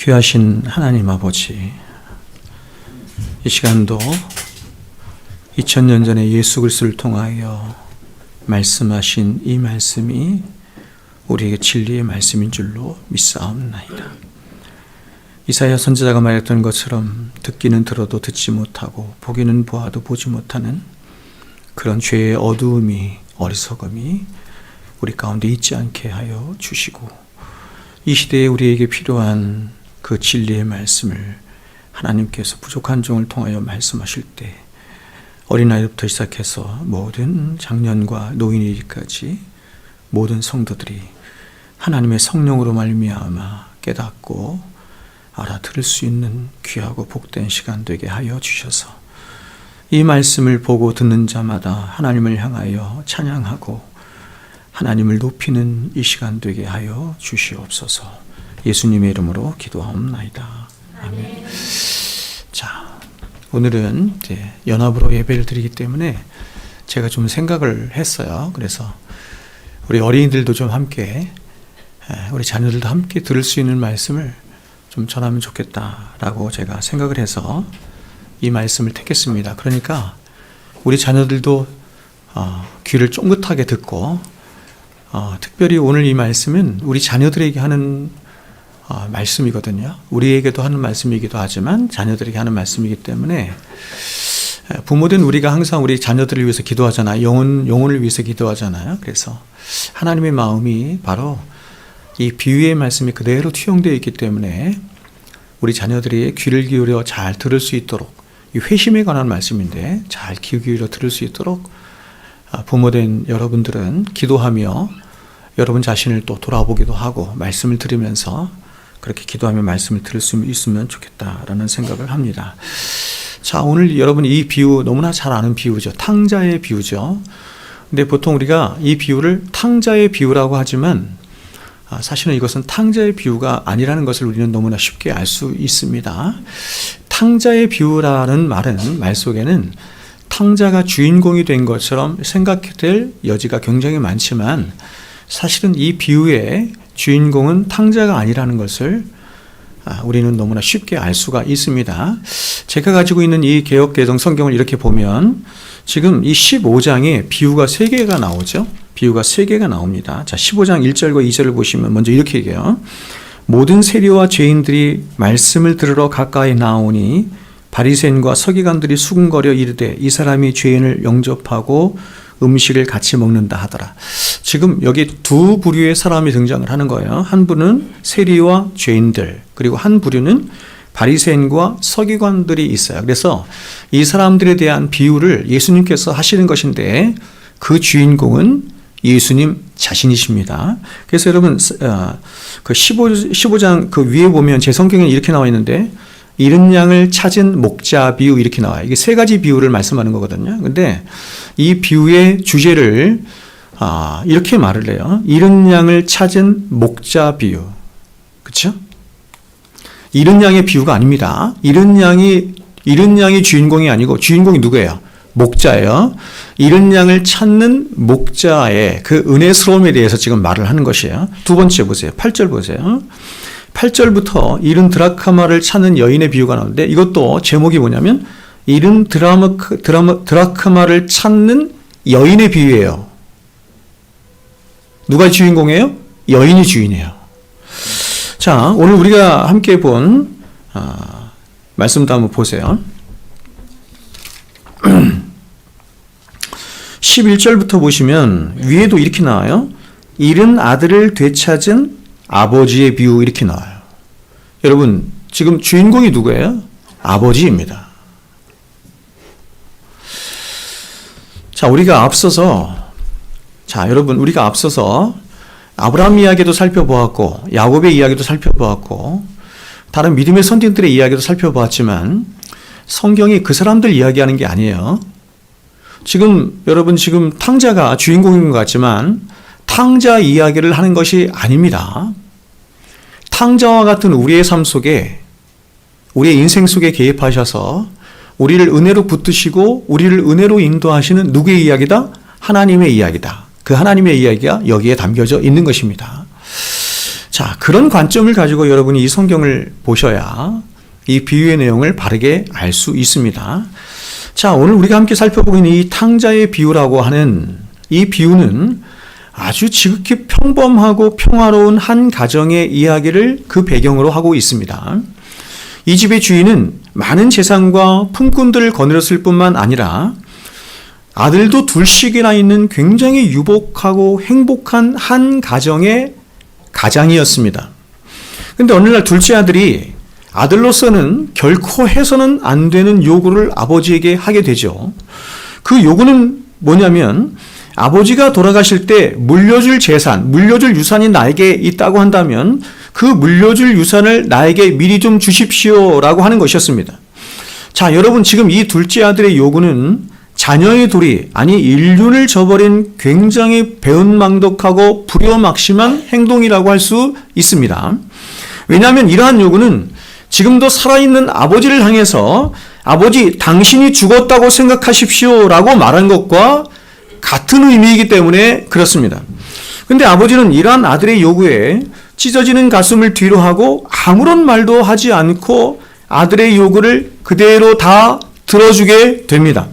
귀하신 하나님 아버지, 이 시간도 2000년 전에 예수 그리스도를 통하여 말씀하신 이 말씀이 우리에게 진리의 말씀인 줄로 믿사옵나이다. 이사야 선지자가 말했던 것처럼 듣기는 들어도 듣지 못하고 보기는 보아도 보지 못하는 그런 죄의 어두움이, 어리석음이 우리 가운데 있지 않게 하여 주시고, 이 시대에 우리에게 필요한 그 진리의 말씀을 하나님께서 부족한 종을 통하여 말씀하실 때 어린아이부터 시작해서 모든 장년과 노인이까지 모든 성도들이 하나님의 성령으로 말미암아 깨닫고 알아들을 수 있는 귀하고 복된 시간 되게 하여 주셔서 이 말씀을 보고 듣는 자마다 하나님을 향하여 찬양하고 하나님을 높이는 이 시간 되게 하여 주시옵소서. 예수님의 이름으로 기도하옵나이다. 아멘. 자, 오늘은 이제 연합으로 예배를 드리기 때문에 제가 좀 생각을 했어요. 그래서 우리 어린이들도 좀 함께, 우리 자녀들도 함께 들을 수 있는 말씀을 좀 전하면 좋겠다라고 제가 생각을 해서 이 말씀을 택했습니다. 그러니까 우리 자녀들도 귀를 쫑긋하게 듣고, 특별히 오늘 이 말씀은 우리 자녀들에게 하는 말씀이거든요. 우리에게도 하는 말씀이기도 하지만 자녀들에게 하는 말씀이기 때문에 부모된 우리가 항상 우리 자녀들을 위해서 기도하잖아요. 영혼을 위해서 기도하잖아요. 그래서 하나님의 마음이 바로 이 비유의 말씀이 그대로 투영되어 있기 때문에 우리 자녀들이 귀를 기울여 잘 들을 수 있도록, 이 회심에 관한 말씀인데 잘 귀 기울여 들을 수 있도록 부모된 여러분들은 기도하며 여러분 자신을 또 돌아보기도 하고 말씀을 들으면서 그렇게 기도하며 말씀을 들을 수 있으면 좋겠다라는 생각을 합니다. 자, 오늘 여러분 이 비유 너무나 잘 아는 비유죠. 탕자의 비유죠. 근데 보통 우리가 이 비유를 탕자의 비유라고 하지만 사실은 이것은 탕자의 비유가 아니라는 것을 우리는 너무나 쉽게 알 수 있습니다. 탕자의 비유라는 말 속에는 탕자가 주인공이 된 것처럼 생각될 여지가 굉장히 많지만 사실은 이 비유의 주인공은 탕자가 아니라는 것을 우리는 너무나 쉽게 알 수가 있습니다. 제가 가지고 있는 이 개역개정 성경을 이렇게 보면 지금 이 15장에 비유가 3개가 나오죠. 비유가 3개가 나옵니다. 자, 15장 1절과 2절을 보시면 먼저 이렇게 얘기해요. 모든 세리와 죄인들이 말씀을 들으러 가까이 나오니 바리새인과 서기관들이 수군거려 이르되 이 사람이 죄인을 영접하고 음식을 같이 먹는다 하더라. 지금 여기 두 부류의 사람이 등장을 하는 거예요. 한 부는 세리와 죄인들, 그리고 한 부류는 바리새인과 서기관들이 있어요. 그래서 이 사람들에 대한 비유를 예수님께서 하시는 것인데 그 주인공은 예수님 자신이십니다. 그래서 여러분 그 15장 그 위에 보면 제 성경에 이렇게 나와 있는데 잃은 양을 찾은 목자 비유 이렇게 나와요. 이게 3가지 비유를 말씀하는 거거든요. 근데 이 비유의 주제를 이렇게 말을 해요. 잃은 양을 찾은 목자 비유. 그렇죠? 잃은 양의 비유가 아닙니다. 잃은 양이 주인공이 아니고 주인공이 누구예요? 목자예요. 잃은 양을 찾는 목자의 그 은혜스러움에 대해서 지금 말을 하는 것이에요. 두 번째 보세요. 8절 보세요. 8절부터 잃은 드라크마를 찾는 여인의 비유가 나오는데 이것도 제목이 뭐냐면 잃은 드라크마를 찾는 여인의 비유예요. 누가 주인공이에요? 여인이 주인이에요. 자, 오늘 우리가 함께 본 말씀도 한번 보세요. 11절부터 보시면 위에도 이렇게 나와요. 잃은 아들을 되찾은 아버지의 비유 이렇게 나와요. 여러분, 지금 주인공이 누구예요? 아버지입니다. 자, 우리가 앞서서 아브라함 이야기도 살펴보았고 야곱의 이야기도 살펴보았고 다른 믿음의 선진들의 이야기도 살펴보았지만 성경이 그 사람들 이야기하는 게 아니에요. 여러분 지금 탕자가 주인공인 것 같지만 탕자 이야기를 하는 것이 아닙니다. 탕자와 같은 우리의 삶 속에, 우리의 인생 속에 개입하셔서 우리를 은혜로 붙드시고 우리를 은혜로 인도하시는 누구의 이야기다? 하나님의 이야기다. 그 하나님의 이야기가 여기에 담겨져 있는 것입니다. 자, 그런 관점을 가지고 여러분이 이 성경을 보셔야 이 비유의 내용을 바르게 알 수 있습니다. 자, 오늘 우리가 함께 살펴보고 있는 이 탕자의 비유라고 하는 이 비유는 아주 지극히 평범하고 평화로운 한 가정의 이야기를 그 배경으로 하고 있습니다. 이 집의 주인은 많은 재산과 품꾼들을 거느렸을 뿐만 아니라 아들도 둘씩이나 있는 굉장히 유복하고 행복한 한 가정의 가장이었습니다. 그런데 어느 날 둘째 아들이 아들로서는 결코 해서는 안 되는 요구를 아버지에게 하게 되죠. 그 요구는 뭐냐면 아버지가 돌아가실 때 물려줄 재산, 물려줄 유산이 나에게 있다고 한다면 그 물려줄 유산을 나에게 미리 좀 주십시오라고 하는 것이었습니다. 자, 여러분 지금 이 둘째 아들의 요구는 자녀의 도리, 아니 인륜을 저버린 굉장히 배은망덕하고 불효막심한 행동이라고 할 수 있습니다. 왜냐하면 이러한 요구는 지금도 살아있는 아버지를 향해서 아버지 당신이 죽었다고 생각하십시오 라고 말한 것과 같은 의미이기 때문에 그렇습니다. 그런데 아버지는 이러한 아들의 요구에 찢어지는 가슴을 뒤로 하고 아무런 말도 하지 않고 아들의 요구를 그대로 다 들어주게 됩니다.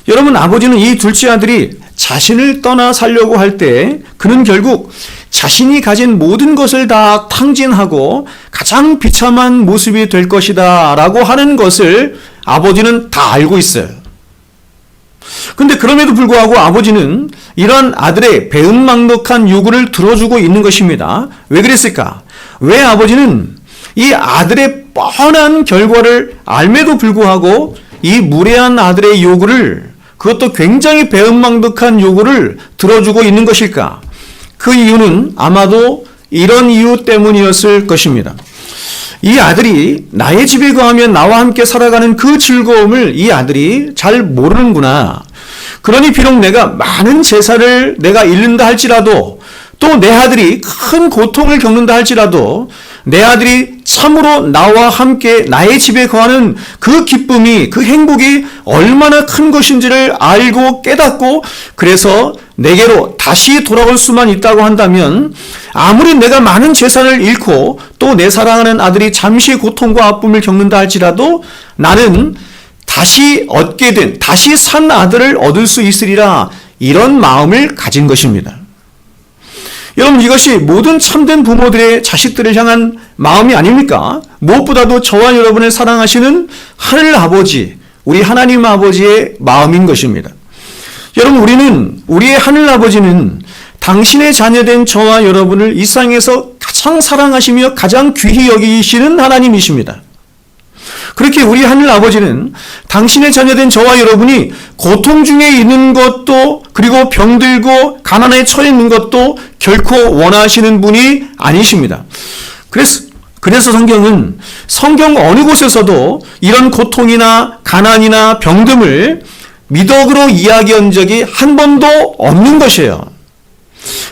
여러분, 아버지는 이 둘째 아들이 자신을 떠나 살려고 할 때 그는 결국 자신이 가진 모든 것을 다 탕진하고 가장 비참한 모습이 될 것이다 라고 하는 것을 아버지는 다 알고 있어요. 근데 그럼에도 불구하고 아버지는 이런 아들의 배은망덕한 요구를 들어주고 있는 것입니다. 왜 그랬을까? 왜 아버지는 이 아들의 뻔한 결과를 알매도 불구하고 이 무례한 아들의 요구를, 그것도 굉장히 배은망덕한 요구를 들어주고 있는 것일까? 그 이유는 아마도 이런 이유 때문이었을 것입니다. 이 아들이 나의 집에 거하면 나와 함께 살아가는 그 즐거움을 이 아들이 잘 모르는구나. 그러니 비록 내가 많은 재산을 내가 잃는다 할지라도, 또 내 아들이 큰 고통을 겪는다 할지라도 내 아들이 참으로 나와 함께 나의 집에 거하는 그 기쁨이, 그 행복이 얼마나 큰 것인지를 알고 깨닫고 그래서 내게로 다시 돌아올 수만 있다고 한다면 아무리 내가 많은 재산을 잃고 또 내 사랑하는 아들이 잠시 고통과 아픔을 겪는다 할지라도 나는 다시 얻게 된, 다시 산 아들을 얻을 수 있으리라, 이런 마음을 가진 것입니다. 여러분, 이것이 모든 참된 부모들의 자식들을 향한 마음이 아닙니까? 무엇보다도 저와 여러분을 사랑하시는 하늘 아버지, 우리 하나님 아버지의 마음인 것입니다. 여러분, 우리의 하늘 아버지는 당신의 자녀된 저와 여러분을 이 세상에서 가장 사랑하시며 가장 귀히 여기시는 하나님이십니다. 그렇게 우리 하늘 아버지는 당신의 자녀된 저와 여러분이 고통 중에 있는 것도, 그리고 병들고 가난에 처해 있는 것도 결코 원하시는 분이 아니십니다. 그래서 성경은 성경 어느 곳에서도 이런 고통이나 가난이나 병듦을 미덕으로 이야기한 적이 한 번도 없는 것이에요.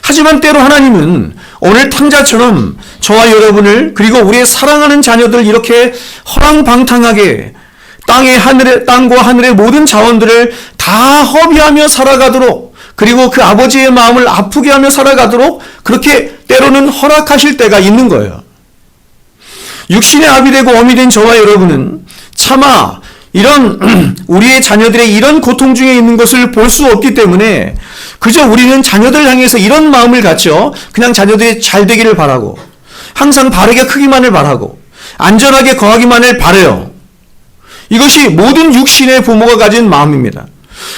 하지만 때로 하나님은 오늘 탕자처럼 저와 여러분을, 그리고 우리의 사랑하는 자녀들 이렇게 허랑방탕하게 땅과 하늘의 모든 자원들을 다 허비하며 살아가도록, 그리고 그 아버지의 마음을 아프게 하며 살아가도록 그렇게 때로는 허락하실 때가 있는 거예요. 육신의 아비 되고 어미 된 저와 여러분은 차마 이런 우리의 자녀들의 이런 고통 중에 있는 것을 볼 수 없기 때문에 그저 우리는 자녀들 향해서 이런 마음을 갖죠. 그냥 자녀들이 잘 되기를 바라고, 항상 바르게 크기만을 바라고, 안전하게 거하기만을 바라요. 이것이 모든 육신의 부모가 가진 마음입니다.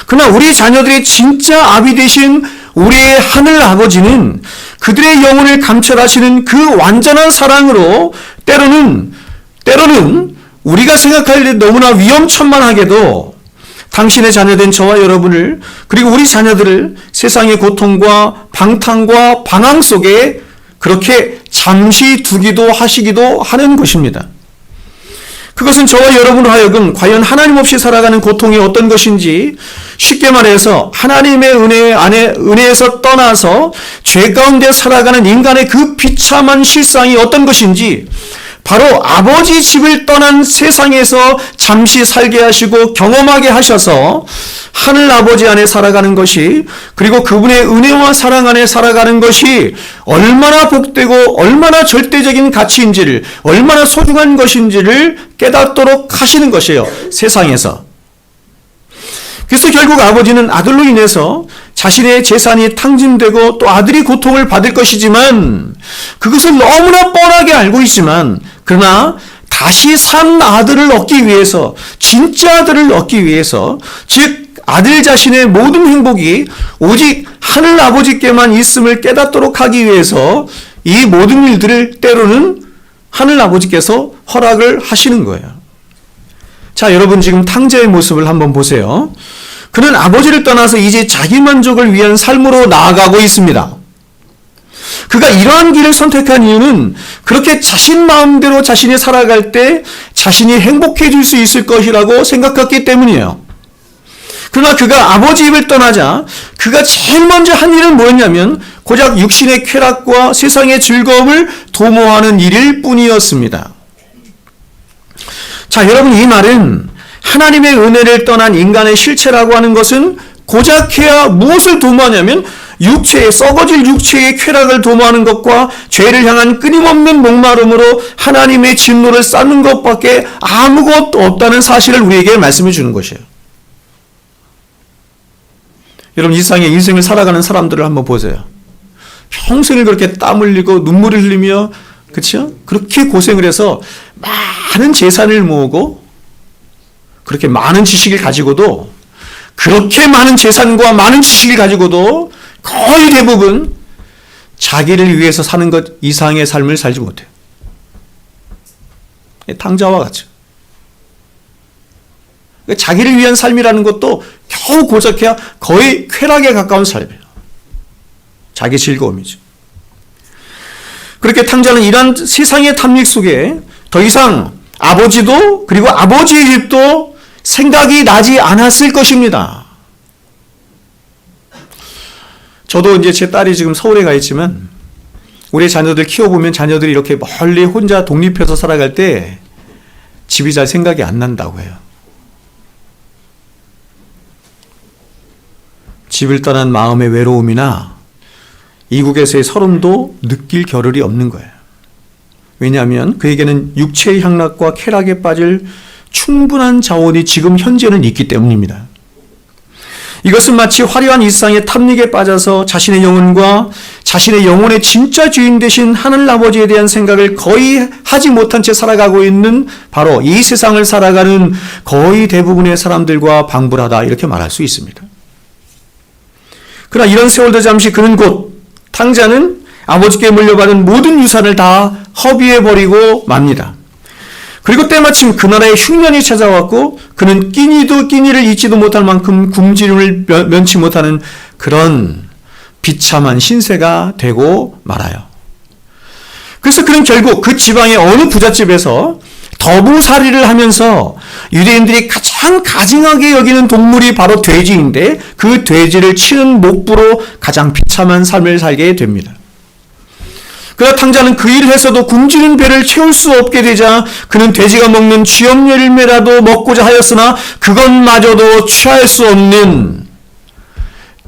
그러나 우리 자녀들의 진짜 아비 되신 우리의 하늘 아버지는 그들의 영혼을 감찰하시는 그 완전한 사랑으로 때로는 우리가 생각할 때 너무나 위험천만하게도 당신의 자녀된 저와 여러분을, 그리고 우리 자녀들을 세상의 고통과 방탕과 방황 속에 그렇게 잠시 두기도 하시기도 하는 것입니다. 그것은 저와 여러분으로 하여금 과연 하나님 없이 살아가는 고통이 어떤 것인지, 쉽게 말해서 하나님의 은혜에서 떠나서 죄 가운데 살아가는 인간의 그 비참한 실상이 어떤 것인지, 바로 아버지 집을 떠난 세상에서 잠시 살게 하시고 경험하게 하셔서 하늘 아버지 안에 살아가는 것이, 그리고 그분의 은혜와 사랑 안에 살아가는 것이 얼마나 복되고 얼마나 절대적인 가치인지를, 얼마나 소중한 것인지를 깨닫도록 하시는 것이에요, 세상에서. 그래서 결국 아버지는 아들로 인해서 자신의 재산이 탕진되고 또 아들이 고통을 받을 것이지만, 그것을 너무나 뻔하게 알고 있지만, 그러나 다시 산 아들을 얻기 위해서, 진짜 아들을 얻기 위해서, 즉 아들 자신의 모든 행복이 오직 하늘 아버지께만 있음을 깨닫도록 하기 위해서 이 모든 일들을 때로는 하늘 아버지께서 허락을 하시는 거예요. 자, 여러분 지금 탕자의 모습을 한번 보세요. 그는 아버지를 떠나서 이제 자기 만족을 위한 삶으로 나아가고 있습니다. 그가 이러한 길을 선택한 이유는 그렇게 자신 마음대로 자신이 살아갈 때 자신이 행복해질 수 있을 것이라고 생각했기 때문이에요. 그러나 그가 아버지 집을 떠나자 그가 제일 먼저 한 일은 뭐였냐면 고작 육신의 쾌락과 세상의 즐거움을 도모하는 일일 뿐이었습니다. 자, 여러분, 이 말은 하나님의 은혜를 떠난 인간의 실체라고 하는 것은 고작해야 무엇을 도모하냐면 썩어질 육체의 쾌락을 도모하는 것과 죄를 향한 끊임없는 목마름으로 하나님의 진노를 쌓는 것밖에 아무것도 없다는 사실을 우리에게 말씀해 주는 것이에요. 여러분, 이 세상에 인생을 살아가는 사람들을 한번 보세요. 평생을 그렇게 땀 흘리고 눈물을 흘리며, 그렇죠? 그렇게 고생을 해서 많은 재산을 모으고 그렇게 많은 지식을 가지고도, 그렇게 많은 재산과 많은 지식을 가지고도 거의 대부분 자기를 위해서 사는 것 이상의 삶을 살지 못해요. 탕자와 같죠. 자기를 위한 삶이라는 것도 겨우 고작해야 거의 쾌락에 가까운 삶이에요. 자기 즐거움이죠. 그렇게 탕자는 이러한 세상의 탐닉 속에 더 이상 아버지도, 그리고 아버지의 집도 생각이 나지 않았을 것입니다. 저도 이제 제 딸이 지금 서울에 가 있지만 우리 자녀들 키워보면 자녀들이 이렇게 멀리 혼자 독립해서 살아갈 때 집이 잘 생각이 안 난다고 해요. 집을 떠난 마음의 외로움이나 이국에서의 서름도 느낄 겨를이 없는 거예요. 왜냐하면 그에게는 육체의 향락과 쾌락에 빠질 충분한 자원이 지금 현재는 있기 때문입니다. 이것은 마치 화려한 일상의 탐닉에 빠져서 자신의 영혼과 자신의 영혼의 진짜 주인 되신 하늘 아버지에 대한 생각을 거의 하지 못한 채 살아가고 있는 바로 이 세상을 살아가는 거의 대부분의 사람들과 방불하다, 이렇게 말할 수 있습니다. 그러나 이런 세월도 잠시 그는 곧 탕자는 아버지께 물려받은 모든 유산을 다 허비해버리고 맙니다. 그리고 때마침 그 나라에 흉년이 찾아왔고 그는 끼니를 잊지도 못할 만큼 굶주림을 면치 못하는 그런 비참한 신세가 되고 말아요. 그래서 그는 결국 그 지방의 어느 부잣집에서 더부살이를 하면서 유대인들이 가장 가증하게 여기는 동물이 바로 돼지인데 그 돼지를 치는 목부로 가장 비참한 삶을 살게 됩니다. 그러나 탕자는 그 일을 해서도 굶주린 배를 채울 수 없게 되자 그는 돼지가 먹는 쥐염 열매라도 먹고자 하였으나 그것마저도 취할 수 없는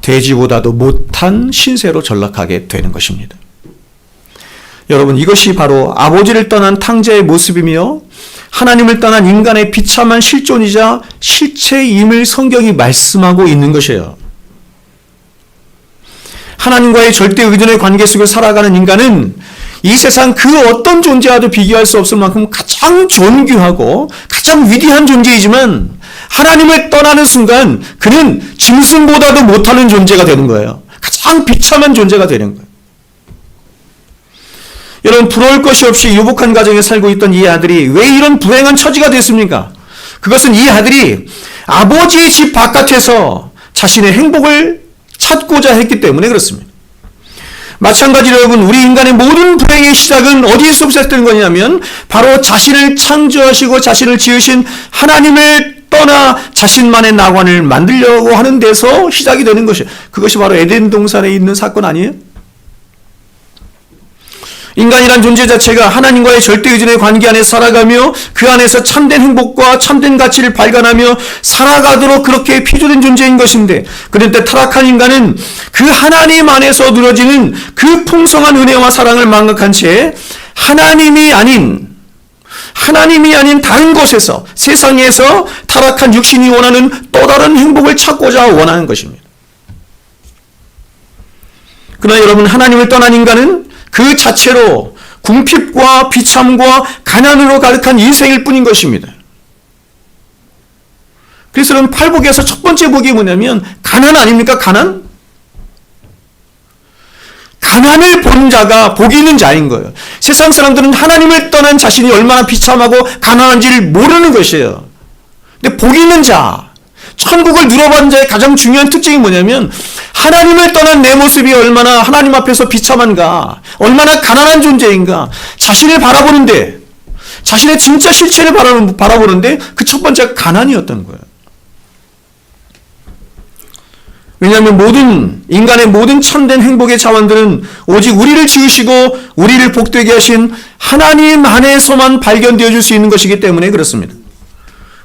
돼지보다도 못한 신세로 전락하게 되는 것입니다. 여러분, 이것이 바로 아버지를 떠난 탕자의 모습이며 하나님을 떠난 인간의 비참한 실존이자 실체임을 성경이 말씀하고 있는 것이에요. 하나님과의 절대 의존의 관계 속에 살아가는 인간은 이 세상 그 어떤 존재와도 비교할 수 없을 만큼 가장 존귀하고 가장 위대한 존재이지만 하나님을 떠나는 순간 그는 짐승보다도 못하는 존재가 되는 거예요. 가장 비참한 존재가 되는 거예요. 여러분, 부러울 것이 없이 유복한 가정에 살고 있던 이 아들이 왜 이런 불행한 처지가 됐습니까? 그것은 이 아들이 아버지의 집 바깥에서 자신의 행복을 찾고자 했기 때문에 그렇습니다. 마찬가지로 여러분, 우리 인간의 모든 불행의 시작은 어디에서 시작되는 거냐면 바로 자신을 창조하시고 자신을 지으신 하나님을 떠나 자신만의 나관을 만들려고 하는 데서 시작이 되는 것이에요. 그것이 바로 에덴 동산에 있는 사건 아니에요? 인간이란 존재 자체가 하나님과의 절대의존의 관계 안에서 살아가며 그 안에서 참된 행복과 참된 가치를 발견하며 살아가도록 그렇게 피조된 존재인 것인데, 그런데 타락한 인간은 그 하나님 안에서 누려지는 그 풍성한 은혜와 사랑을 망각한 채 하나님이 아닌 다른 곳에서, 세상에서 타락한 육신이 원하는 또 다른 행복을 찾고자 원하는 것입니다. 그러나 여러분, 하나님을 떠난 인간은 그 자체로 궁핍과 비참과 가난으로 가득한 인생일 뿐인 것입니다. 그래서 여러분, 팔복에서 첫 번째 복이 뭐냐면 가난 아닙니까? 가난을 본 자가 복이 있는 자인 거예요. 세상 사람들은 하나님을 떠난 자신이 얼마나 비참하고 가난한지를 모르는 것이에요. 근데 복이 있는 자, 천국을 누려본 자의 가장 중요한 특징이 뭐냐면 하나님을 떠난 내 모습이 얼마나 하나님 앞에서 비참한가, 얼마나 가난한 존재인가 자신을 바라보는데, 자신의 진짜 실체를 바라보는데 그 첫 번째가 가난이었던 거예요. 왜냐하면 인간의 모든 참된 행복의 자원들은 오직 우리를 지으시고 우리를 복되게 하신 하나님 안에서만 발견되어질 수 있는 것이기 때문에 그렇습니다.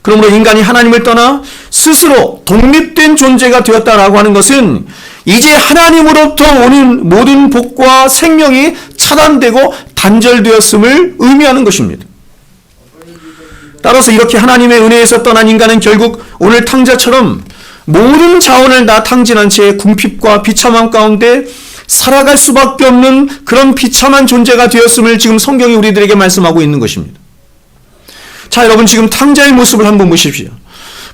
그러므로 인간이 하나님을 떠나 스스로 독립된 존재가 되었다라고 하는 것은 이제 하나님으로부터 오는 모든 복과 생명이 차단되고 단절되었음을 의미하는 것입니다. 따라서 이렇게 하나님의 은혜에서 떠난 인간은 결국 오늘 탕자처럼 모든 자원을 다 탕진한 채 궁핍과 비참함 가운데 살아갈 수밖에 없는 그런 비참한 존재가 되었음을 지금 성경이 우리들에게 말씀하고 있는 것입니다. 자, 여러분, 지금 탕자의 모습을 한번 보십시오.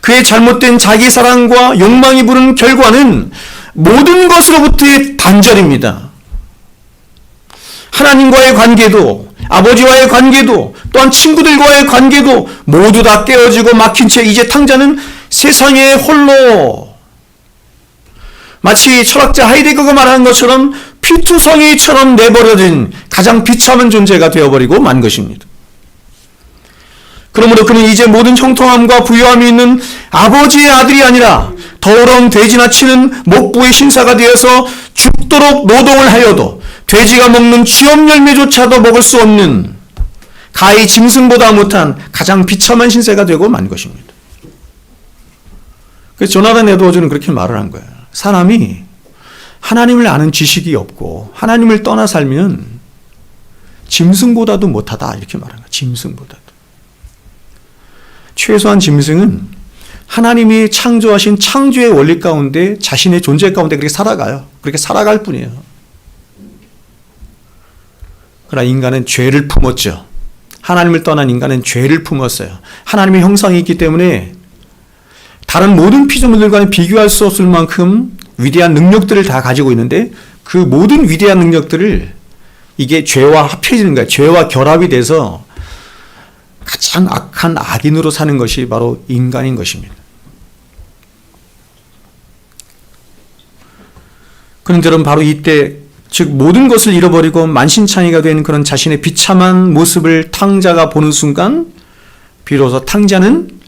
그의 잘못된 자기 사랑과 욕망이 부른 결과는 모든 것으로부터의 단절입니다. 하나님과의 관계도, 아버지와의 관계도, 또한 친구들과의 관계도 모두 다 깨어지고 막힌 채 이제 탕자는 세상에 홀로, 마치 철학자 하이데거가 말하는 것처럼 피투성이처럼 내버려진 가장 비참한 존재가 되어버리고 만 것입니다. 그러므로 그는 이제 모든 형통함과 부유함이 있는 아버지의 아들이 아니라 더러운 돼지나 치는 목부의 신사가 되어서 죽도록 노동을 하여도 돼지가 먹는 취업 열매조차도 먹을 수 없는 가히 짐승보다 못한 가장 비참한 신세가 되고 만 것입니다. 그래서 조나단 에드워즈는 그렇게 말을 한 거예요. 사람이 하나님을 아는 지식이 없고 하나님을 떠나 살면 짐승보다도 못하다, 이렇게 말한 거예요. 짐승보다도. 최소한 짐승은 하나님이 창조하신 창조의 원리 가운데 자신의 존재 가운데 그렇게 살아가요. 그렇게 살아갈 뿐이에요. 그러나 인간은 죄를 품었죠. 하나님을 떠난 인간은 죄를 품었어요. 하나님의 형상이 있기 때문에 다른 모든 피조물들과는 비교할 수 없을 만큼 위대한 능력들을 다 가지고 있는데 그 모든 위대한 능력들을 이게 죄와 합해지는 거예요. 죄와 결합이 돼서 가장 악한 악인으로 사는 것이 바로 인간인 것입니다. 그런데 여러분, 바로 이때, 즉 모든 것을 잃어버리고 만신창이가 된 그런 자신의 비참한 모습을 탕자가 보는 순간 비로소 탕자는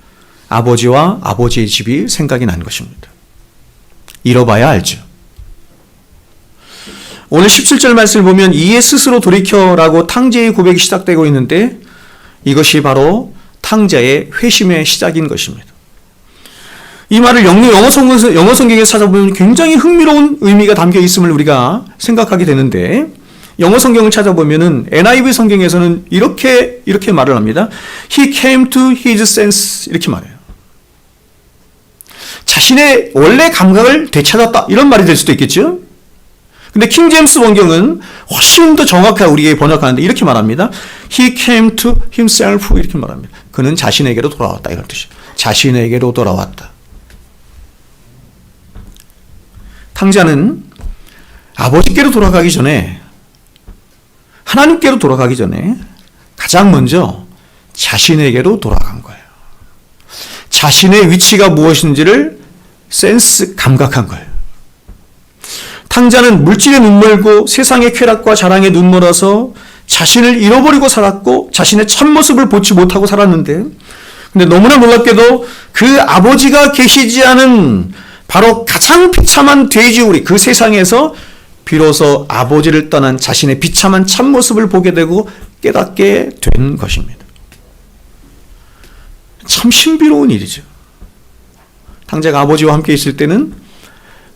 아버지와 아버지의 집이 생각이 난 것입니다. 잃어봐야 알죠. 오늘 17절 말씀을 보면 이에 스스로 돌이켜라고 탕자의 고백이 시작되고 있는데 이것이 바로 탕자의 회심의 시작인 것입니다. 이 말을 영어 성경에서 찾아보면 굉장히 흥미로운 의미가 담겨 있음을 우리가 생각하게 되는데, 영어 성경을 찾아보면은 NIV 성경에서는 이렇게 말을 합니다. He came to his sense, 이렇게 말해요. 자신의 원래 감각을 되찾았다, 이런 말이 될 수도 있겠죠. 근데 킹 제임스 원경은 훨씬 더 정확하게 우리에게 번역하는데 이렇게 말합니다. He came to himself, 이렇게 말합니다. 그는 자신에게로 돌아왔다, 이런 뜻이에요. 자신에게로 돌아왔다. 탕자는 아버지께로 돌아가기 전에, 하나님께로 돌아가기 전에 가장 먼저 자신에게로 돌아간 거예요. 자신의 위치가 무엇인지를 감각한 거예요. 탕자는 물질에 눈멀고 세상의 쾌락과 자랑에 눈멀어서 자신을 잃어버리고 살았고 자신의 참모습을 보지 못하고 살았는데, 근데 너무나 놀랍게도 그 아버지가 계시지 않은 바로 가장 비참한 돼지우리, 그 세상에서 비로소 아버지를 떠난 자신의 비참한 참모습을 보게 되고 깨닫게 된 것입니다. 참 신비로운 일이죠. 당자가 아버지와 함께 있을 때는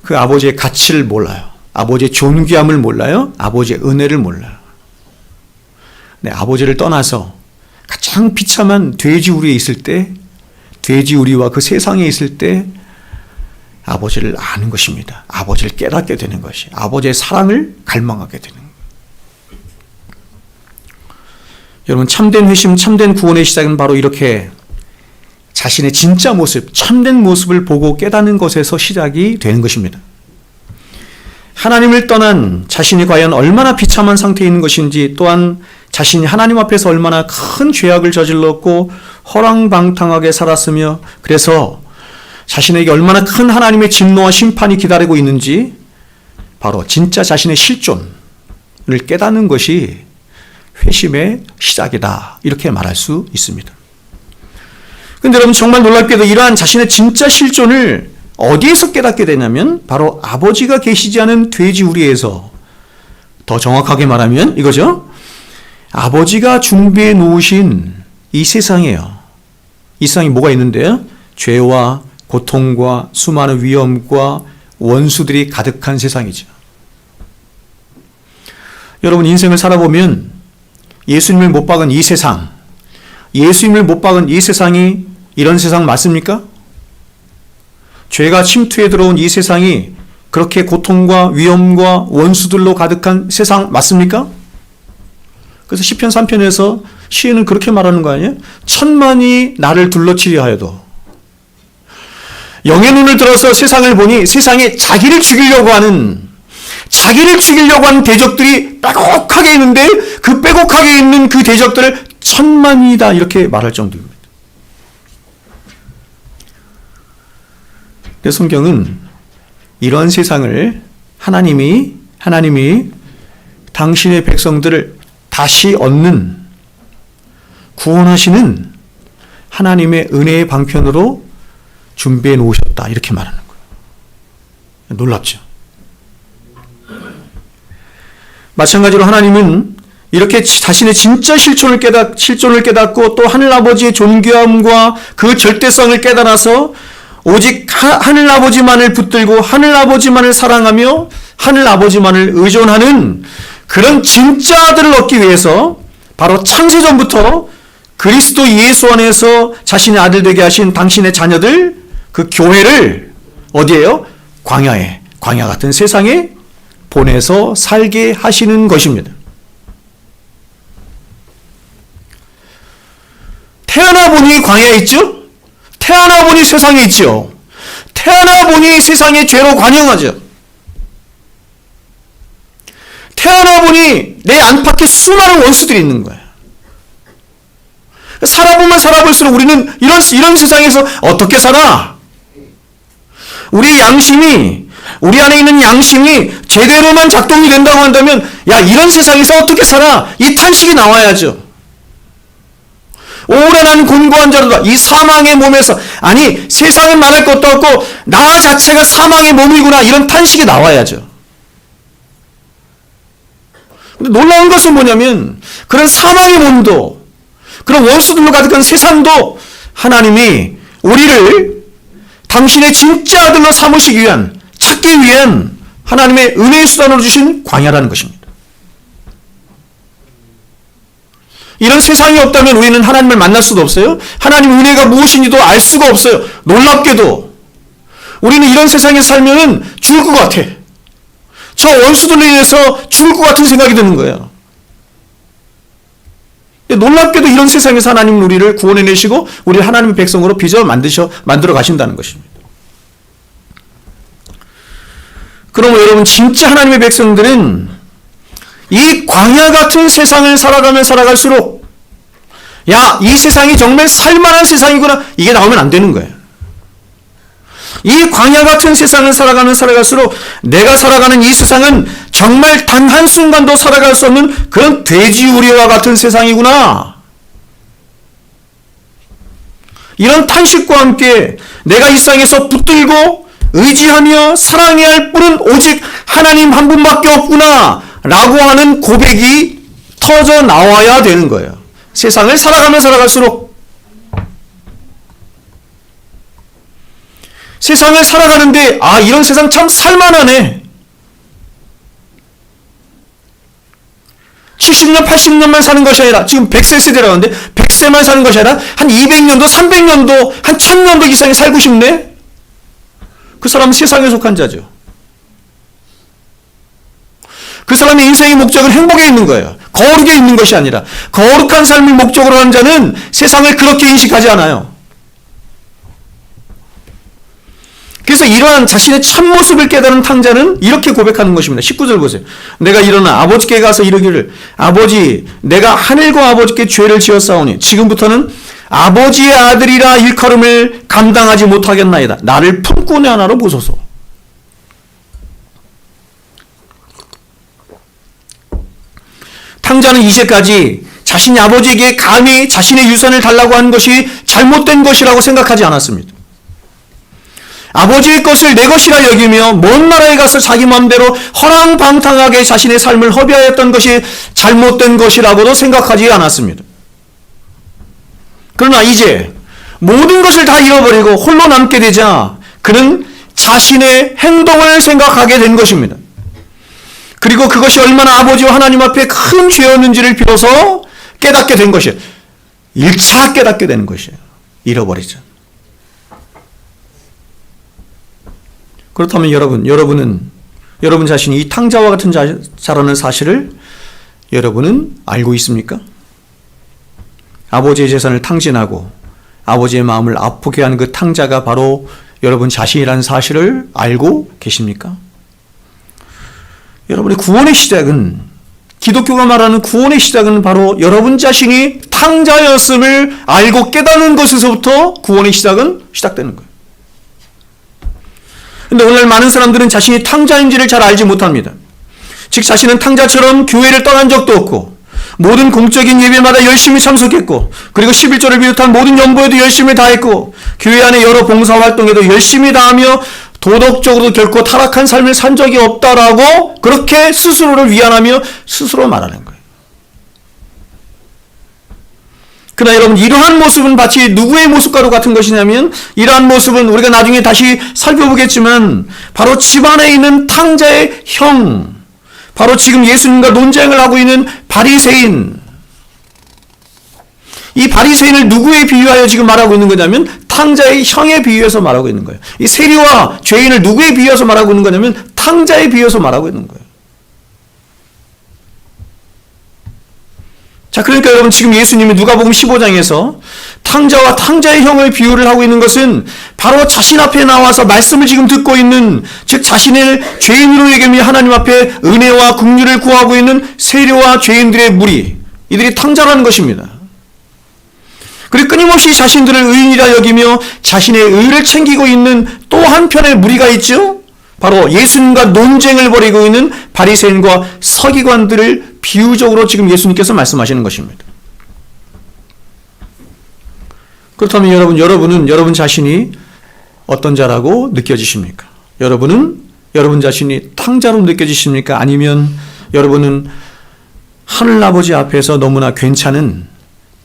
그 아버지의 가치를 몰라요. 아버지의 존귀함을 몰라요. 아버지의 은혜를 몰라요. 네, 아버지를 떠나서 가장 비참한 돼지우리에 있을 때, 돼지우리와 그 세상에 있을 때 아버지를 아는 것입니다. 아버지를 깨닫게 되는 것이, 아버지의 사랑을 갈망하게 되는 거예요. 여러분, 참된 회심, 참된 구원의 시작은 바로 이렇게 자신의 진짜 모습, 참된 모습을 보고 깨닫는 것에서 시작이 되는 것입니다. 하나님을 떠난 자신이 과연 얼마나 비참한 상태에 있는 것인지, 또한 자신이 하나님 앞에서 얼마나 큰 죄악을 저질렀고 허랑방탕하게 살았으며, 그래서 자신에게 얼마나 큰 하나님의 진노와 심판이 기다리고 있는지, 바로 진짜 자신의 실존을 깨닫는 것이 회심의 시작이다, 이렇게 말할 수 있습니다. 그런데 여러분, 정말 놀랍게도 이러한 자신의 진짜 실존을 어디에서 깨닫게 되냐면 바로 아버지가 계시지 않은 돼지우리에서, 더 정확하게 말하면 이거죠. 아버지가 준비해 놓으신 이 세상이에요. 이 세상에 뭐가 있는데요? 죄와 고통과 수많은 위험과 원수들이 가득한 세상이죠. 여러분, 인생을 살아보면 예수님을 못 박은 이 세상, 예수님을 못 박은 이 세상이 이런 세상 맞습니까? 죄가 침투해 들어온 이 세상이 그렇게 고통과 위험과 원수들로 가득한 세상 맞습니까? 그래서 시편 3편에서 시인은 그렇게 말하는 거 아니에요? 천만이 나를 둘러치려 하여도, 영의 눈을 들어서 세상을 보니 세상에 자기를 죽이려고 하는 대적들이 빼곡하게 있는데, 그 빼곡하게 있는 그 대적들을 천만이다, 이렇게 말할 정도입니다. 근데 성경은 이러한 세상을 하나님이 당신의 백성들을 다시 얻는, 구원하시는 하나님의 은혜의 방편으로 준비해 놓으셨다, 이렇게 말하는 거예요. 놀랍죠? 마찬가지로 하나님은 이렇게 자신의 진짜 실존을 깨닫고 또 하늘아버지의 존귀함과 그 절대성을 깨달아서 오직 하늘아버지만을 붙들고 하늘아버지만을 사랑하며 하늘아버지만을 의존하는 그런 진짜 아들을 얻기 위해서 바로 창세전부터 그리스도 예수 안에서 자신의 아들 되게 하신 당신의 자녀들, 그 교회를 어디에요? 광야 같은 세상에 보내서 살게 하시는 것입니다. 태어나 보니 광야에 있죠? 태어나 보니 세상에 있죠? 태어나 보니 세상의 죄로 관영하죠? 태어나 보니 내 안팎에 수많은 원수들이 있는 거예요. 살아보면 살아볼수록 우리는 이런 세상에서 어떻게 살아? 우리 안에 있는 양심이 제대로만 작동이 된다고 한다면, 야, 이런 세상에서 어떻게 살아? 이 탄식이 나와야죠. 오래난 곤고한 자로다, 이 사망의 몸에서, 아니 세상은 말할 것도 없고 나 자체가 사망의 몸이구나, 이런 탄식이 나와야죠. 근데 놀라운 것은 뭐냐면, 그런 사망의 몸도, 그런 원수들로 가득한 세상도 하나님이 우리를 당신의 진짜 아들로 삼으시기 위한, 찾기 위한 하나님의 은혜의 수단으로 주신 광야라는 것입니다. 이런 세상이 없다면 우리는 하나님을 만날 수도 없어요. 하나님 은혜가 무엇인지도 알 수가 없어요. 놀랍게도 우리는 이런 세상에 살면 죽을 것 같아. 저 원수들로 인해서 죽을 것 같은 생각이 드는 거예요. 놀랍게도 이런 세상에서 하나님은 우리를 구원해내시고 우리를 하나님의 백성으로 빚어 만들어 가신다는 것입니다. 그러면 여러분, 진짜 하나님의 백성들은 이 광야 같은 세상을 살아갈수록, 야, 이 세상이 정말 살만한 세상이구나, 이게 나오면 안 되는 거예요. 이 광야 같은 세상을 살아갈수록 내가 살아가는 이 세상은 정말 단 한순간도 살아갈 수 없는 그런 돼지우리와 같은 세상이구나, 이런 탄식과 함께 내가 이 세상에서 붙들고 의지하며 사랑해야 할 분은 오직 하나님 한 분밖에 없구나 라고 하는 고백이 터져 나와야 되는 거예요. 세상을 살아가면 살아갈수록 세상을 살아가는데 이런 세상 참 살만하네. 70년, 80년만 사는 것이 아니라 지금 100세 세대라고 하는데 100세만 사는 것이 아니라 한 200년도, 300년도, 한 1000년도 이상이 살고 싶네? 그 사람은 세상에 속한 자죠. 그 사람의 인생의 목적은 행복에 있는 거예요. 거룩에 있는 것이 아니라 거룩한 삶을 목적으로 하는 자는 세상을 그렇게 인식하지 않아요. 그래서 이러한 자신의 참모습을 깨달은 탕자는 이렇게 고백하는 것입니다. 19절 보세요. 내가 일어나 아버지께 가서 이르기를 아버지 내가 하늘과 아버지께 죄를 지었사오니 지금부터는 아버지의 아들이라 일컬음을 감당하지 못하겠나이다. 나를 품꾼의 하나로 보소서. 탕자는 이제까지 자신이 아버지에게 감히 자신의 유산을 달라고 한 것이 잘못된 것이라고 생각하지 않았습니다. 아버지의 것을 내 것이라 여기며 먼 나라에 가서 자기 마음대로 허랑방탕하게 자신의 삶을 허비하였던 것이 잘못된 것이라고도 생각하지 않았습니다. 그러나 이제 모든 것을 다 잃어버리고 홀로 남게 되자 그는 자신의 행동을 생각하게 된 것입니다. 그리고 그것이 얼마나 아버지와 하나님 앞에 큰 죄였는지를 비로소 깨닫게 된 것이에요. 1차 깨닫게 되는 것이에요. 잃어버리죠. 그렇다면 여러분 자신이 이 탕자와 같은 자라는 사실을 여러분은 알고 있습니까? 아버지의 재산을 탕진하고 아버지의 마음을 아프게 하는 그 탕자가 바로 여러분 자신이라는 사실을 알고 계십니까? 여러분의 구원의 시작은, 기독교가 말하는 구원의 시작은 바로 여러분 자신이 탕자였음을 알고 깨닫는 것에서부터 구원의 시작은 시작되는 거예요. 그런데 오늘 많은 사람들은 자신이 탕자인지를 잘 알지 못합니다. 즉 자신은 탕자처럼 교회를 떠난 적도 없고 모든 공적인 예배마다 열심히 참석했고 그리고 11조를 비롯한 모든 연보에도 열심히 다했고 교회 안에 여러 봉사활동에도 열심히 다하며 도덕적으로 결코 타락한 삶을 산 적이 없다라고 그렇게 스스로를 위안하며 스스로 말하는 거예요. 그러나 여러분 이러한 모습은 마치 누구의 모습과도 같은 것이냐면 이러한 모습은 우리가 나중에 다시 살펴보겠지만 바로 집안에 있는 탕자의 형, 바로 지금 예수님과 논쟁을 하고 있는 바리새인, 이 바리새인을 누구에 비유하여 지금 말하고 있는 거냐면 탕자의 형에 비유해서 말하고 있는 거예요. 이 세리와 죄인을 누구에 비유해서 말하고 있는 거냐면 탕자에 비유해서 말하고 있는 거예요. 자, 그러니까 여러분 지금 예수님이 누가복음 15장에서 탕자와 탕자의 형을 비유를 하고 있는 것은 바로 자신 앞에 나와서 말씀을 지금 듣고 있는, 즉 자신을 죄인으로 여기며 하나님 앞에 은혜와 긍휼을 구하고 있는 세리와 죄인들의 무리, 이들이 탕자라는 것입니다. 그리고 끊임없이 자신들을 의인이라 여기며 자신의 의를 챙기고 있는 또 한편의 무리가 있죠. 바로 예수님과 논쟁을 벌이고 있는 바리새인과 서기관들을 비유적으로 지금 예수님께서 말씀하시는 것입니다. 그렇다면 여러분은 여러분 자신이 어떤 자라고 느껴지십니까? 여러분은 여러분 자신이 탕자로 느껴지십니까? 아니면 여러분은 하늘아버지 앞에서 너무나 괜찮은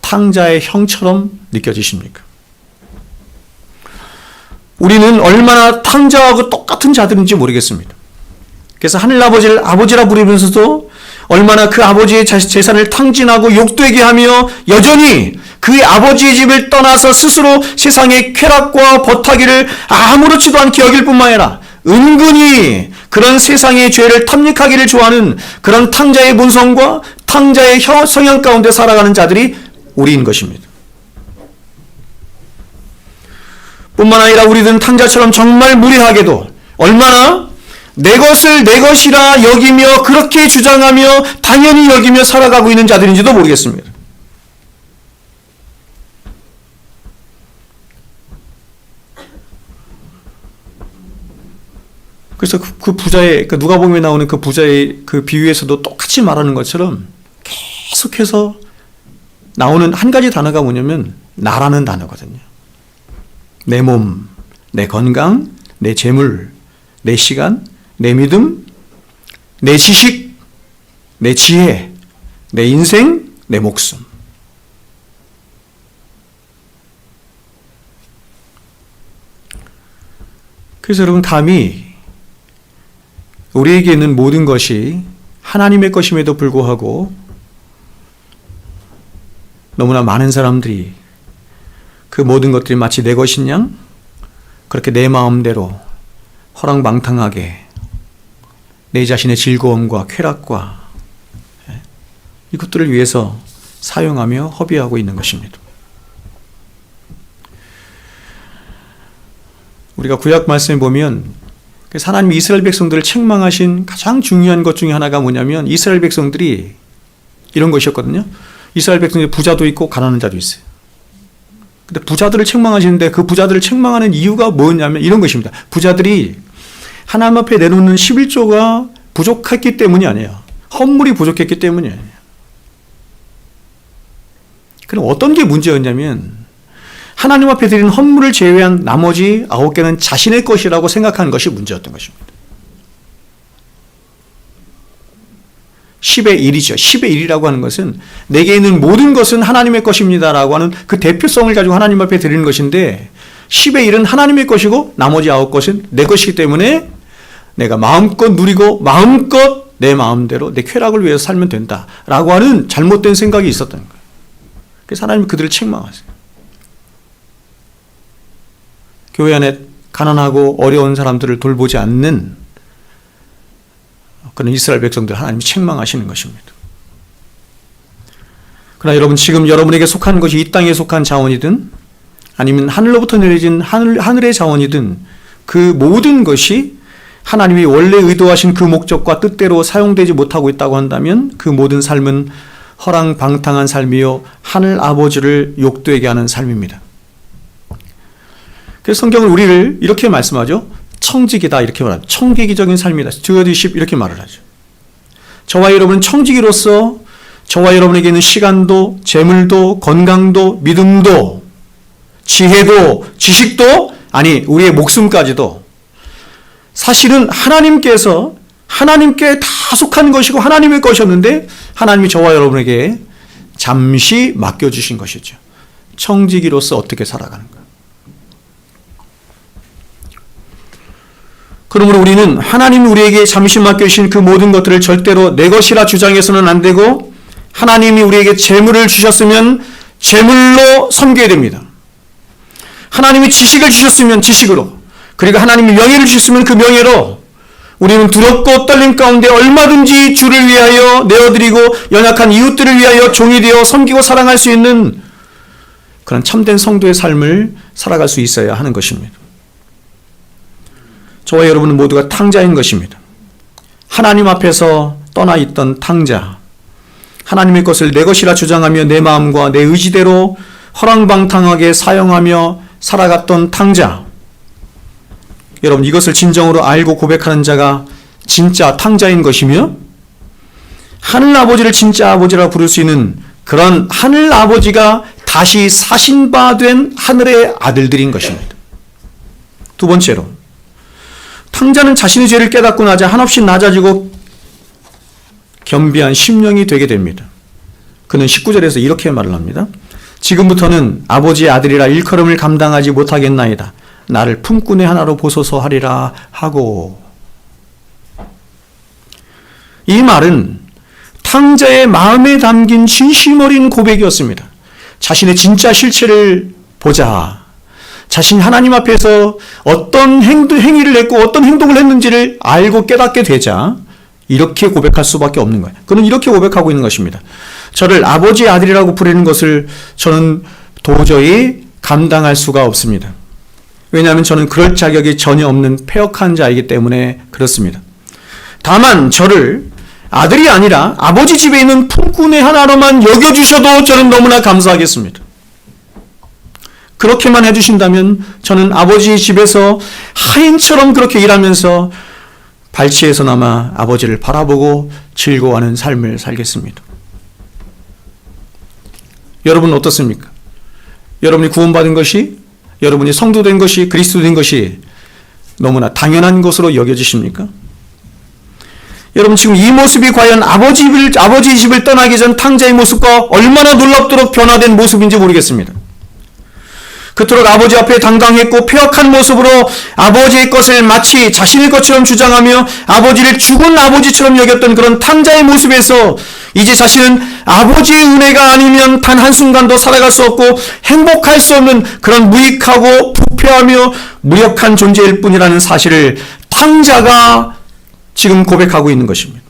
탕자의 형처럼 느껴지십니까? 우리는 얼마나 탕자하고 똑같은 자들인지 모르겠습니다. 그래서 하늘아버지를 아버지라 부르면서도 얼마나 그 아버지의 재산을 탕진하고 욕되게 하며 여전히 그 아버지의 집을 떠나서 스스로 세상의 쾌락과 버타기를 아무렇지도 않게 여길 뿐만 아니라 은근히 그런 세상의 죄를 탐닉하기를 좋아하는 그런 탕자의 본성과 탕자의 성향 가운데 살아가는 자들이 우리인 것입니다. 뿐만 아니라 우리들은 탕자처럼 정말 무례하게도 얼마나 내 것을 내 것이라 여기며 그렇게 주장하며 당연히 여기며 살아가고 있는 자들인지도 모르겠습니다. 그래서 그 부자의, 누가복음에 나오는 그 부자의 그 비유에서도 똑같이 말하는 것처럼 계속해서 나오는 한 가지 단어가 뭐냐면 나라는 단어거든요. 내 몸, 내 건강, 내 재물, 내 시간, 내 믿음, 내 지식, 내 지혜, 내 인생, 내 목숨. 그래서 여러분, 감히 우리에게 있는 모든 것이 하나님의 것임에도 불구하고 너무나 많은 사람들이 그 모든 것들이 마치 내 것인 양 그렇게 내 마음대로 허랑방탕하게 내 자신의 즐거움과 쾌락과 이것들을 위해서 사용하며 허비하고 있는 것입니다. 우리가 구약 말씀에 보면 하나님이 이스라엘 백성들을 책망하신 가장 중요한 것 중에 하나가 뭐냐면 이스라엘 백성들이 이런 것이었거든요. 이스라엘 백성들이 부자도 있고 가난한 자도 있어요. 근데 부자들을 책망하시는데 그 부자들을 책망하는 이유가 뭐냐면 이런 것입니다. 부자들이 하나님 앞에 내놓는 11조가 부족했기 때문이 아니에요. 헌물이 부족했기 때문이 아니에요. 그럼 어떤 게 문제였냐면 하나님 앞에 드린 헌물을 제외한 나머지 9개는 자신의 것이라고 생각하는 것이 문제였던 것입니다. 10의 1이죠. 10의 1이라고 하는 것은 내게 있는 모든 것은 하나님의 것입니다라고 하는 그 대표성을 가지고 하나님 앞에 드리는 것인데 10의 1은 하나님의 것이고 나머지 9것은 내 것이기 때문에 내가 마음껏 누리고 마음껏 내 마음대로 내 쾌락을 위해서 살면 된다라고 하는 잘못된 생각이 있었던 거예요. 그래서 하나님이 그들을 책망하세요. 교회 안에 가난하고 어려운 사람들을 돌보지 않는 그런 이스라엘 백성들 하나님이 책망하시는 것입니다. 그러나 여러분, 지금 여러분에게 속한 것이 이 땅에 속한 자원이든 아니면 하늘로부터 내려진 하늘의 자원이든 그 모든 것이 하나님이 원래 의도하신 그 목적과 뜻대로 사용되지 못하고 있다고 한다면 그 모든 삶은 허랑방탕한 삶이요 하늘 아버지를 욕되게 하는 삶입니다. 그래서 성경은 우리를 이렇게 말씀하죠. 청지기다 이렇게 말합니다. 청지기적인 삶이다. stewardship 이렇게 말을 하죠. 저와 여러분은 청지기로서 저와 여러분에게 있는 시간도 재물도 건강도 믿음도 지혜도 지식도 아니 우리의 목숨까지도 사실은 하나님께서 하나님께 다 속한 것이고 하나님의 것이었는데 하나님이 저와 여러분에게 잠시 맡겨주신 것이죠. 청지기로서 어떻게 살아가는가. 그러므로 우리는 하나님이 우리에게 잠시 맡겨주신 그 모든 것들을 절대로 내 것이라 주장해서는 안 되고 하나님이 우리에게 재물을 주셨으면 재물로 섬겨야 됩니다. 하나님이 지식을 주셨으면 지식으로 그리고 하나님이 명예를 주셨으면 그 명예로 우리는 두렵고 떨림 가운데 얼마든지 주를 위하여 내어드리고 연약한 이웃들을 위하여 종이 되어 섬기고 사랑할 수 있는 그런 참된 성도의 삶을 살아갈 수 있어야 하는 것입니다. 저와 여러분은 모두가 탕자인 것입니다. 하나님 앞에서 떠나 있던 탕자, 하나님의 것을 내 것이라 주장하며 내 마음과 내 의지대로 허랑방탕하게 사용하며 살아갔던 탕자. 여러분, 이것을 진정으로 알고 고백하는 자가 진짜 탕자인 것이며 하늘 아버지를 진짜 아버지라 부를 수 있는 그런 하늘 아버지가 다시 사신 바 된 하늘의 아들들인 것입니다. 두 번째로 탕자는 자신의 죄를 깨닫고 나자 한없이 낮아지고 겸비한 심령이 되게 됩니다. 그는 19절에서 이렇게 말을 합니다. 지금부터는 아버지의 아들이라 일컬음을 감당하지 못하겠나이다. 나를 품꾼의 하나로 보소서 하리라 하고. 이 말은 탕자의 마음에 담긴 진심 어린 고백이었습니다. 자신의 진짜 실체를 보자. 자신이 하나님 앞에서 어떤 행위를 했고 어떤 행동을 했는지를 알고 깨닫게 되자 이렇게 고백할 수밖에 없는 거예요. 그는 이렇게 고백하고 있는 것입니다. 저를 아버지의 아들이라고 부르는 것을 저는 도저히 감당할 수가 없습니다. 왜냐하면 저는 그럴 자격이 전혀 없는 패역한 자이기 때문에 그렇습니다. 다만 저를 아들이 아니라 아버지 집에 있는 품꾼의 하나로만 여겨주셔도 저는 너무나 감사하겠습니다. 그렇게만 해주신다면 저는 아버지 집에서 하인처럼 그렇게 일하면서 발치에서나마 아버지를 바라보고 즐거워하는 삶을 살겠습니다. 여러분은 어떻습니까? 여러분이 구원받은 것이, 여러분이 성도된 것이, 그리스도된 것이 너무나 당연한 것으로 여겨지십니까? 여러분, 지금 이 모습이 과연 아버지 집을 떠나기 전 탕자의 모습과 얼마나 놀랍도록 변화된 모습인지 모르겠습니다. 그토록 아버지 앞에 당당했고 폐역한 모습으로 아버지의 것을 마치 자신의 것처럼 주장하며 아버지를 죽은 아버지처럼 여겼던 그런 탕자의 모습에서 이제 자신은 아버지의 은혜가 아니면 단 한순간도 살아갈 수 없고 행복할 수 없는 그런 무익하고 부패하며 무력한 존재일 뿐이라는 사실을 탕자가 지금 고백하고 있는 것입니다.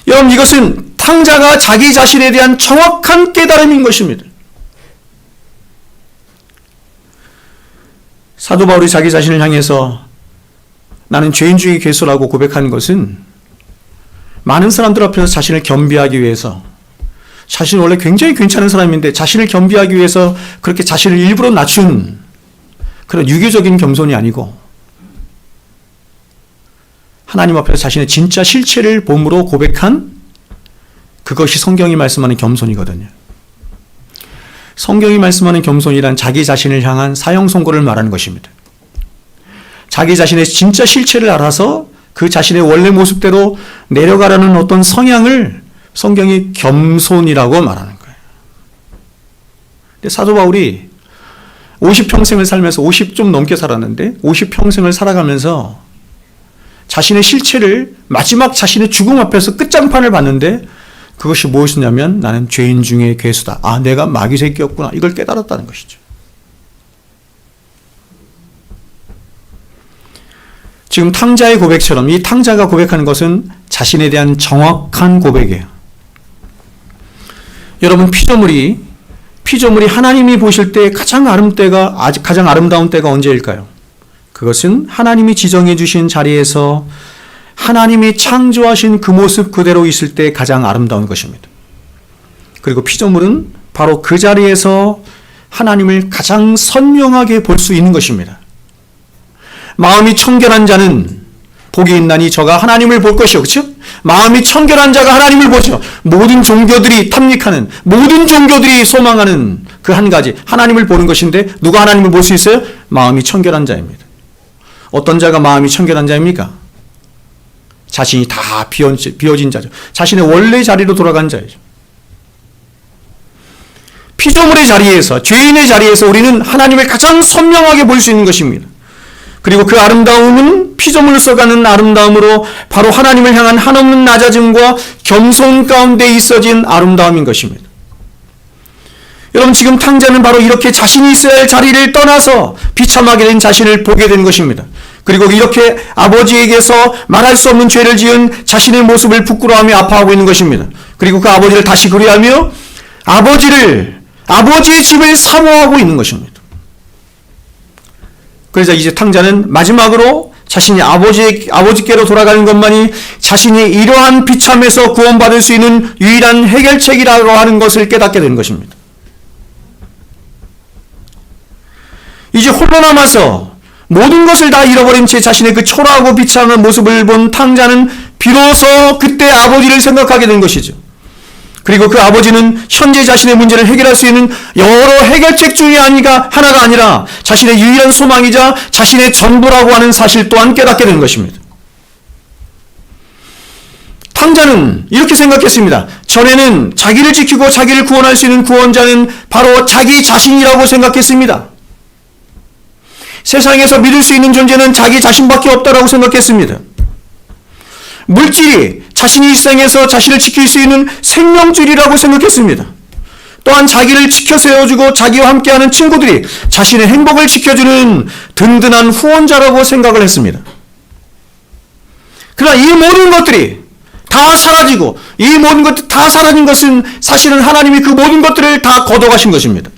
여러분, 이것은 탕자가 자기 자신에 대한 정확한 깨달음인 것입니다. 사도 바울이 자기 자신을 향해서 나는 죄인 중에 괴수라고 고백한 것은 많은 사람들 앞에서 자신을 겸비하기 위해서, 자신은 원래 굉장히 괜찮은 사람인데 자신을 겸비하기 위해서 그렇게 자신을 일부러 낮춘 그런 유교적인 겸손이 아니고 하나님 앞에서 자신의 진짜 실체를 몸으로 고백한 그것이 성경이 말씀하는 겸손이거든요. 성경이 말씀하는 겸손이란 자기 자신을 향한 사형 선고를 말하는 것입니다. 자기 자신의 진짜 실체를 알아서 그 자신의 원래 모습대로 내려가라는 어떤 성향을 성경이 겸손이라고 말하는 거예요. 근데 사도 바울이 50평생을 살면서 50 좀 넘게 살았는데 50평생을 살아가면서 자신의 실체를 마지막 자신의 죽음 앞에서 끝장판을 봤는데 그것이 무엇이냐면 나는 죄인 중에 괴수다. 아, 내가 마귀 새끼였구나. 이걸 깨달았다는 것이죠. 지금 탕자의 고백처럼 이 탕자가 고백하는 것은 자신에 대한 정확한 고백이에요. 여러분, 피조물이 하나님이 보실 때 가장 아름다운 때가 언제일까요? 그것은 하나님이 지정해 주신 자리에서 하나님이 창조하신 그 모습 그대로 있을 때 가장 아름다운 것입니다. 그리고 피조물은 바로 그 자리에서 하나님을 가장 선명하게 볼 수 있는 것입니다. 마음이 청결한 자는 복이 있나니 저가 하나님을 볼 것이요. 그렇죠? 마음이 청결한 자가 하나님을 보죠. 모든 종교들이 탐닉하는, 모든 종교들이 소망하는 그 한 가지, 하나님을 보는 것인데 누가 하나님을 볼 수 있어요? 마음이 청결한 자입니다. 어떤 자가 마음이 청결한 자입니까? 자신이 다 비워진 자죠. 자신의 원래 자리로 돌아간 자이죠. 피조물의 자리에서, 죄인의 자리에서 우리는 하나님을 가장 선명하게 볼 수 있는 것입니다. 그리고 그 아름다움은 피조물로서 가는 아름다움으로 바로 하나님을 향한 한없는 낮아짐과 겸손 가운데 있어진 아름다움인 것입니다. 여러분, 지금 탕자는 바로 이렇게 자신이 있어야 할 자리를 떠나서 비참하게 된 자신을 보게 된 것입니다. 그리고 이렇게 아버지에게서 말할 수 없는 죄를 지은 자신의 모습을 부끄러워하며 아파하고 있는 것입니다. 그리고 그 아버지를 다시 그리하며 아버지의 집을 사모하고 있는 것입니다. 그래서 이제 탕자는 마지막으로 자신이 아버지께로 돌아가는 것만이 자신이 이러한 비참에서 구원받을 수 있는 유일한 해결책이라고 하는 것을 깨닫게 된 것입니다. 이제 홀로 남아서 모든 것을 다 잃어버린 채 자신의 그 초라하고 비참한 모습을 본 탕자는 비로소 그때 아버지를 생각하게 된 것이죠. 그리고 그 아버지는 현재 자신의 문제를 해결할 수 있는 여러 해결책 중에 하나가 아니라 자신의 유일한 소망이자 자신의 전부라고 하는 사실 또한 깨닫게 된 것입니다. 탕자는 이렇게 생각했습니다. 전에는 자기를 지키고 자기를 구원할 수 있는 구원자는 바로 자기 자신이라고 생각했습니다. 세상에서 믿을 수 있는 존재는 자기 자신밖에 없다라고 생각했습니다. 물질이 자신이 일생에서 자신을 지킬 수 있는 생명줄이라고 생각했습니다. 또한 자기를 지켜 세워주고 자기와 함께하는 친구들이 자신의 행복을 지켜주는 든든한 후원자라고 생각을 했습니다. 그러나 이 모든 것들이 다 사라지고 이 모든 것들이 다 사라진 것은 사실은 하나님이 그 모든 것들을 다 걷어가신 것입니다.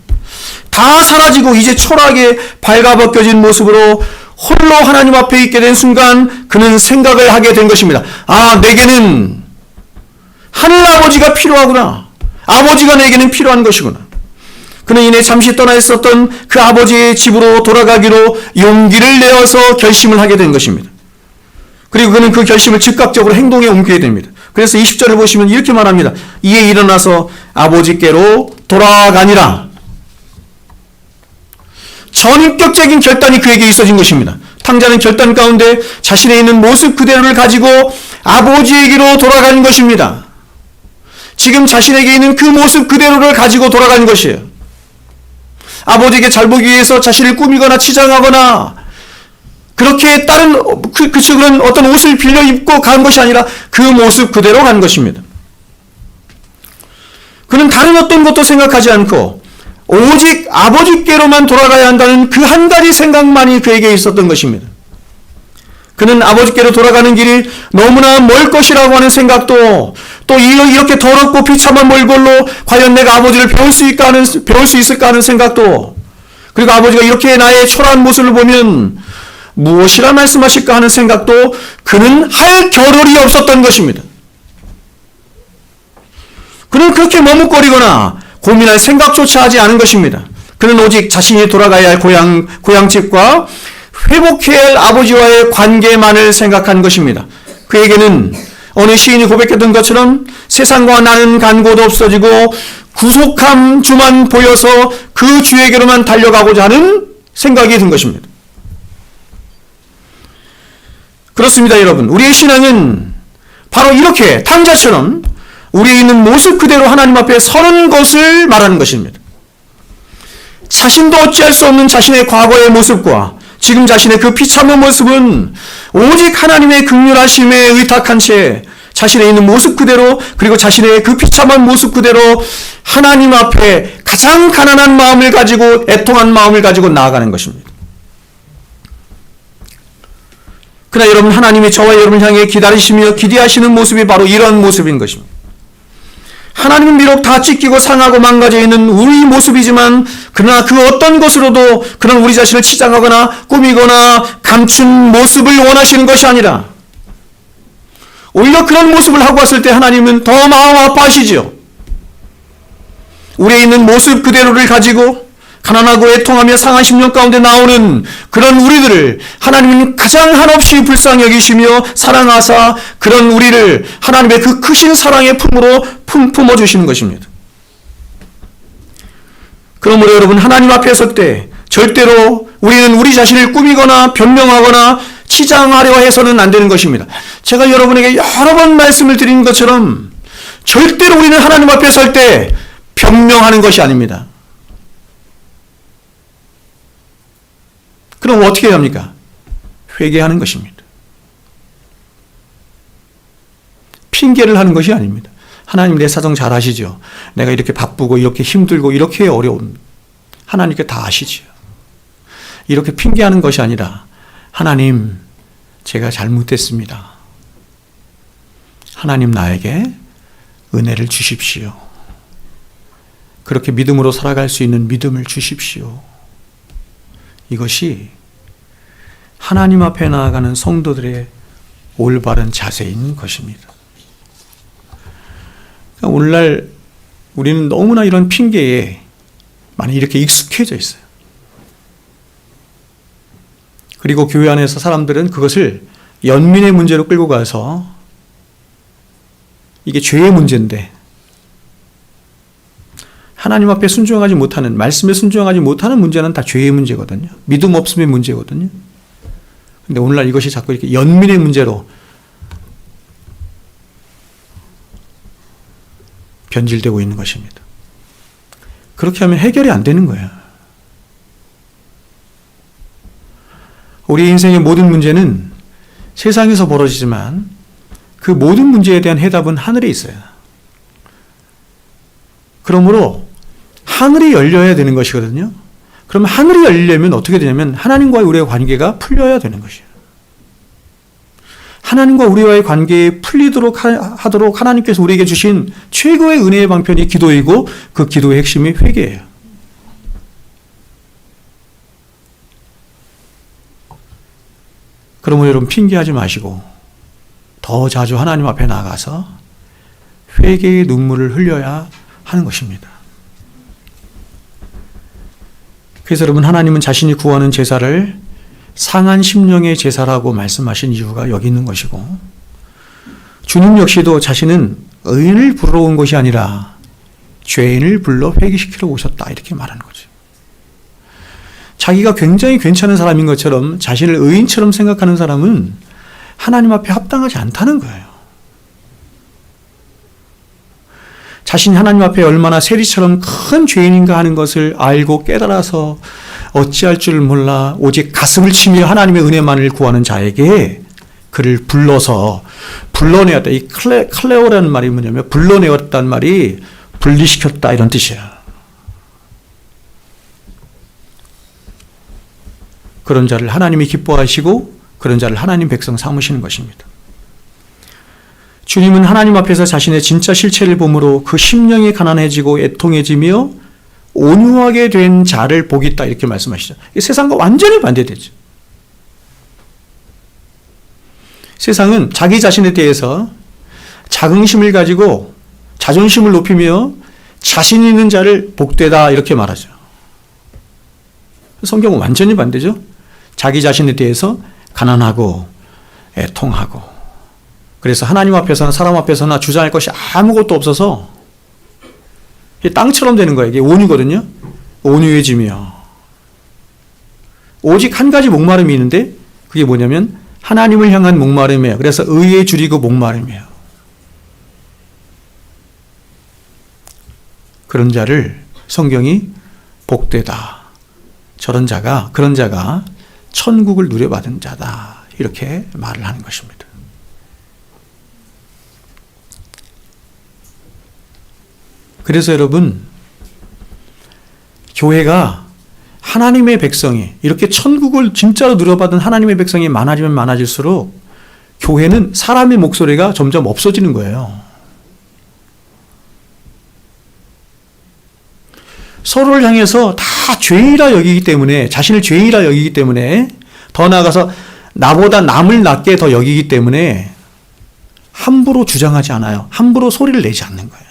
다 사라지고 이제 초라하게 발가벗겨진 모습으로 홀로 하나님 앞에 있게 된 순간 그는 생각을 하게 된 것입니다. 아, 내게는 하늘아버지가 필요하구나. 아버지가 내게는 필요한 것이구나. 그는 이내 잠시 떠나 있었던 그 아버지의 집으로 돌아가기로 용기를 내어서 결심을 하게 된 것입니다. 그리고 그는 그 결심을 즉각적으로 행동에 옮기게 됩니다. 그래서 20절을 보시면 이렇게 말합니다. 이에 일어나서 아버지께로 돌아가니라. 전인격적인 결단이 그에게 있어진 것입니다. 탕자는 결단 가운데 자신의 있는 모습 그대로를 가지고 아버지에게로 돌아간 것입니다. 지금 자신에게 있는 그 모습 그대로를 가지고 돌아간 것이에요. 아버지에게 잘 보기 위해서 자신을 꾸미거나 치장하거나 그렇게 다른 그런 어떤 옷을 빌려 입고 간 것이 아니라 그 모습 그대로 간 것입니다. 그는 다른 어떤 것도 생각하지 않고 오직 아버지께로만 돌아가야 한다는 그 한 가지 생각만이 그에게 있었던 것입니다. 그는 아버지께로 돌아가는 길이 너무나 멀 것이라고 하는 생각도, 또 이렇게 더럽고 비참한 몰골로 과연 내가 아버지를 배울 수 있을까 하는 생각도, 그리고 아버지가 이렇게 나의 초라한 모습을 보면 무엇이라 말씀하실까 하는 생각도 그는 할 겨를이 없었던 것입니다. 그는 그렇게 머뭇거리거나 고민할 생각조차 하지 않은 것입니다. 그는 오직 자신이 돌아가야 할 고향집과 회복해야 할 아버지와의 관계만을 생각한 것입니다. 그에게는 어느 시인이 고백했던 것처럼 세상과 나는 간 곳 없어지고 구속함 주만 보여서 그 주에게로만 달려가고자 하는 생각이 든 것입니다. 그렇습니다, 여러분. 우리의 신앙은 바로 이렇게 탕자처럼 우리의 있는 모습 그대로 하나님 앞에 서는 것을 말하는 것입니다. 자신도 어찌할 수 없는 자신의 과거의 모습과 지금 자신의 그 비참한 모습은 오직 하나님의 긍휼하심에 의탁한 채 자신의 있는 모습 그대로, 그리고 자신의 그 비참한 모습 그대로 하나님 앞에 가장 가난한 마음을 가지고, 애통한 마음을 가지고 나아가는 것입니다. 그러나 여러분, 하나님이 저와 여러분을 향해 기다리시며 기대하시는 모습이 바로 이런 모습인 것입니다. 하나님은 비록 다 찢기고 상하고 망가져 있는 우리 모습이지만, 그러나 그 어떤 것으로도 그런 우리 자신을 치장하거나 꾸미거나 감춘 모습을 원하시는 것이 아니라, 오히려 그런 모습을 하고 왔을 때 하나님은 더 마음 아파하시죠. 우리에 있는 모습 그대로를 가지고 가난하고 애통하며 상한 심령 가운데 나오는 그런 우리들을 하나님은 가장 한없이 불쌍히 여기시며 사랑하사 그런 우리를 하나님의 그 크신 사랑의 품으로 품어주시는 것입니다. 그러므로 여러분, 하나님 앞에 설 때 절대로 우리는 우리 자신을 꾸미거나 변명하거나 치장하려 해서는 안 되는 것입니다. 제가 여러분에게 여러 번 말씀을 드린 것처럼 절대로 우리는 하나님 앞에 설 때 변명하는 것이 아닙니다. 그럼 어떻게 해야 합니까? 회개하는 것입니다. 핑계를 하는 것이 아닙니다. 하나님, 내 사정 잘 아시죠? 내가 이렇게 바쁘고 이렇게 힘들고 이렇게 어려운, 하나님께 다 아시죠. 이렇게 핑계하는 것이 아니라, 하나님, 제가 잘못했습니다. 하나님, 나에게 은혜를 주십시오. 그렇게 믿음으로 살아갈 수 있는 믿음을 주십시오. 이것이 하나님 앞에 나아가는 성도들의 올바른 자세인 것입니다. 그러니까 오늘날 우리는 너무나 이런 핑계에 많이 이렇게 익숙해져 있어요. 그리고 교회 안에서 사람들은 그것을 연민의 문제로 끌고 가서 이게 죄의 문제인데, 하나님 앞에 순종하지 못하는, 말씀에 순종하지 못하는 문제는 다 죄의 문제거든요. 믿음 없음의 문제거든요. 근데 오늘날 이것이 자꾸 이렇게 연민의 문제로 변질되고 있는 것입니다. 그렇게 하면 해결이 안 되는 거예요. 우리 인생의 모든 문제는 세상에서 벌어지지만 그 모든 문제에 대한 해답은 하늘에 있어요. 그러므로 하늘이 열려야 되는 것이거든요. 그럼 하늘이 열리려면 어떻게 되냐면 하나님과 우리의 관계가 풀려야 되는 것이에요. 하나님과 우리와의 관계에 풀리도록 하도록 하나님께서 우리에게 주신 최고의 은혜의 방편이 기도이고, 그 기도의 핵심이 회개예요. 그러므로 여러분, 핑계하지 마시고 더 자주 하나님 앞에 나가서 회개의 눈물을 흘려야 하는 것입니다. 그래서 여러분, 하나님은 자신이 구하는 제사를 상한 심령의 제사라고 말씀하신 이유가 여기 있는 것이고, 주님 역시도 자신은 의인을 부르러 온 것이 아니라 죄인을 불러 회개시키러 오셨다, 이렇게 말하는 거죠. 자기가 굉장히 괜찮은 사람인 것처럼 자신을 의인처럼 생각하는 사람은 하나님 앞에 합당하지 않다는 거예요. 자신이 하나님 앞에 얼마나 세리처럼 큰 죄인인가 하는 것을 알고 깨달아서 어찌할 줄 몰라 오직 가슴을 치며 하나님의 은혜만을 구하는 자에게 그를 불러내었다. 이 클레오라는 말이 뭐냐면 불러내었다는 말이 분리시켰다 이런 뜻이야. 그런 자를 하나님이 기뻐하시고 그런 자를 하나님 백성 삼으시는 것입니다. 주님은 하나님 앞에서 자신의 진짜 실체를 보므로 그 심령이 가난해지고 애통해지며 온유하게 된 자를 복있다 이렇게 말씀하시죠. 세상과 완전히 반대되죠. 세상은 자기 자신에 대해서 자긍심을 가지고 자존심을 높이며 자신 있는 자를 복되다 이렇게 말하죠. 성경은 완전히 반대죠. 자기 자신에 대해서 가난하고 애통하고 그래서 하나님 앞에서나 사람 앞에서나 주장할 것이 아무것도 없어서 땅처럼 되는 거예요. 이게 온유거든요. 온유해지며 오직 한 가지 목마름이 있는데 그게 뭐냐면 하나님을 향한 목마름이에요. 그래서 의에 줄이고 목마름이에요. 그런 자를 성경이 복되다. 그런 자가 천국을 누려받은 자다. 이렇게 말을 하는 것입니다. 그래서 여러분, 교회가 하나님의 백성이 이렇게 천국을 진짜로 누려받은 하나님의 백성이 많아지면 많아질수록 교회는 사람의 목소리가 점점 없어지는 거예요. 서로를 향해서 다 죄인이라 여기기 때문에 자신을 죄인이라 여기기 때문에 더 나아가서 나보다 남을 낮게 더 여기기 때문에 함부로 주장하지 않아요. 함부로 소리를 내지 않는 거예요.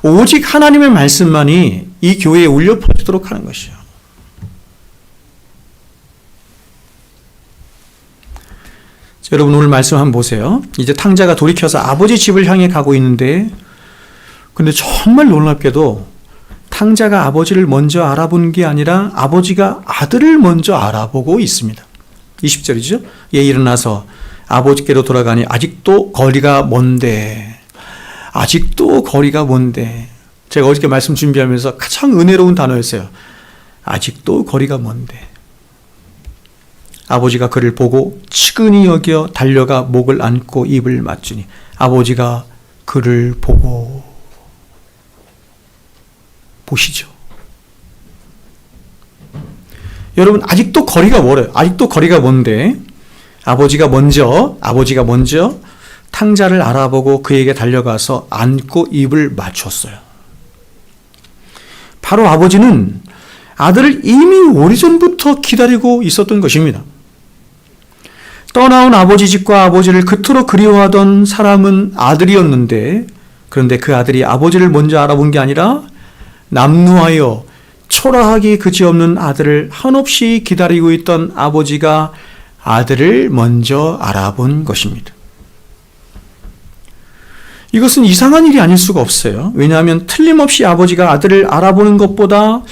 오직 하나님의 말씀만이 이 교회에 울려 퍼지도록 하는 것이요. 여러분 오늘 말씀 한번 보세요. 이제 탕자가 돌이켜서 아버지 집을 향해 가고 있는데 근데 정말 놀랍게도 탕자가 아버지를 먼저 알아본 게 아니라 아버지가 아들을 먼저 알아보고 있습니다. 20절이죠. 얘 일어나서 아버지께로 돌아가니 아직도 거리가 먼데 제가 어저께 말씀 준비하면서 가장 은혜로운 단어였어요. 아직도 거리가 먼데 아버지가 그를 보고 측은히 여겨 달려가 목을 안고 입을 맞추니 아버지가 그를 보고 보시죠. 여러분 아직도 거리가 멀어요. 아직도 거리가 먼데 아버지가 먼저 탕자를 알아보고 그에게 달려가서 안고 입을 맞췄어요. 바로 아버지는 아들을 이미 오래전부터 기다리고 있었던 것입니다. 떠나온 아버지 집과 아버지를 그토록 그리워하던 사람은 아들이었는데 그런데 그 아들이 아버지를 먼저 알아본 게 아니라 남루하여 초라하기 그지없는 아들을 한없이 기다리고 있던 아버지가 아들을 먼저 알아본 것입니다. 이것은 이상한 일이 아닐 수가 없어요. 왜냐하면 틀림없이 아버지가 아들을 알아보는 것보다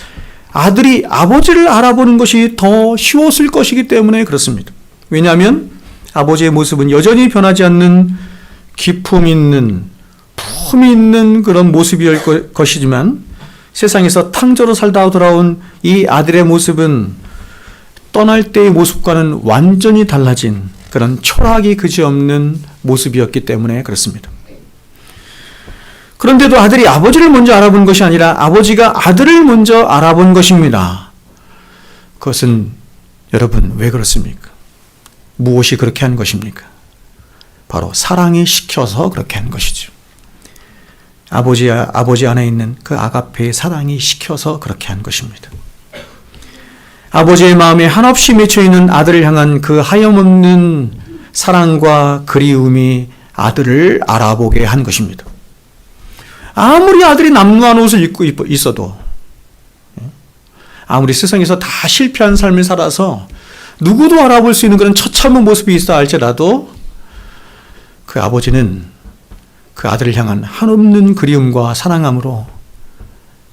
아들이 아버지를 알아보는 것이 더 쉬웠을 것이기 때문에 그렇습니다. 왜냐하면 아버지의 모습은 여전히 변하지 않는 기품 있는, 품이 있는 그런 모습일 것이지만 세상에서 탕자로 살다 돌아온 이 아들의 모습은 떠날 때의 모습과는 완전히 달라진 그런 초라하기 그지없는 모습이었기 때문에 그렇습니다. 그런데도 아들이 아버지를 먼저 알아본 것이 아니라 아버지가 아들을 먼저 알아본 것입니다. 그것은 여러분 왜 그렇습니까? 무엇이 그렇게 한 것입니까? 바로 사랑이 시켜서 그렇게 한 것이죠. 아버지 안에 있는 그 아가페의 사랑이 시켜서 그렇게 한 것입니다. 아버지의 마음에 한없이 맺혀있는 아들을 향한 그 하염없는 사랑과 그리움이 아들을 알아보게 한 것입니다. 아무리 아들이 남루한 옷을 입고 있어도 아무리 세상에서 다 실패한 삶을 살아서 누구도 알아볼 수 있는 그런 처참한 모습이 있어 할지라도 그 아버지는 그 아들을 향한 한없는 그리움과 사랑함으로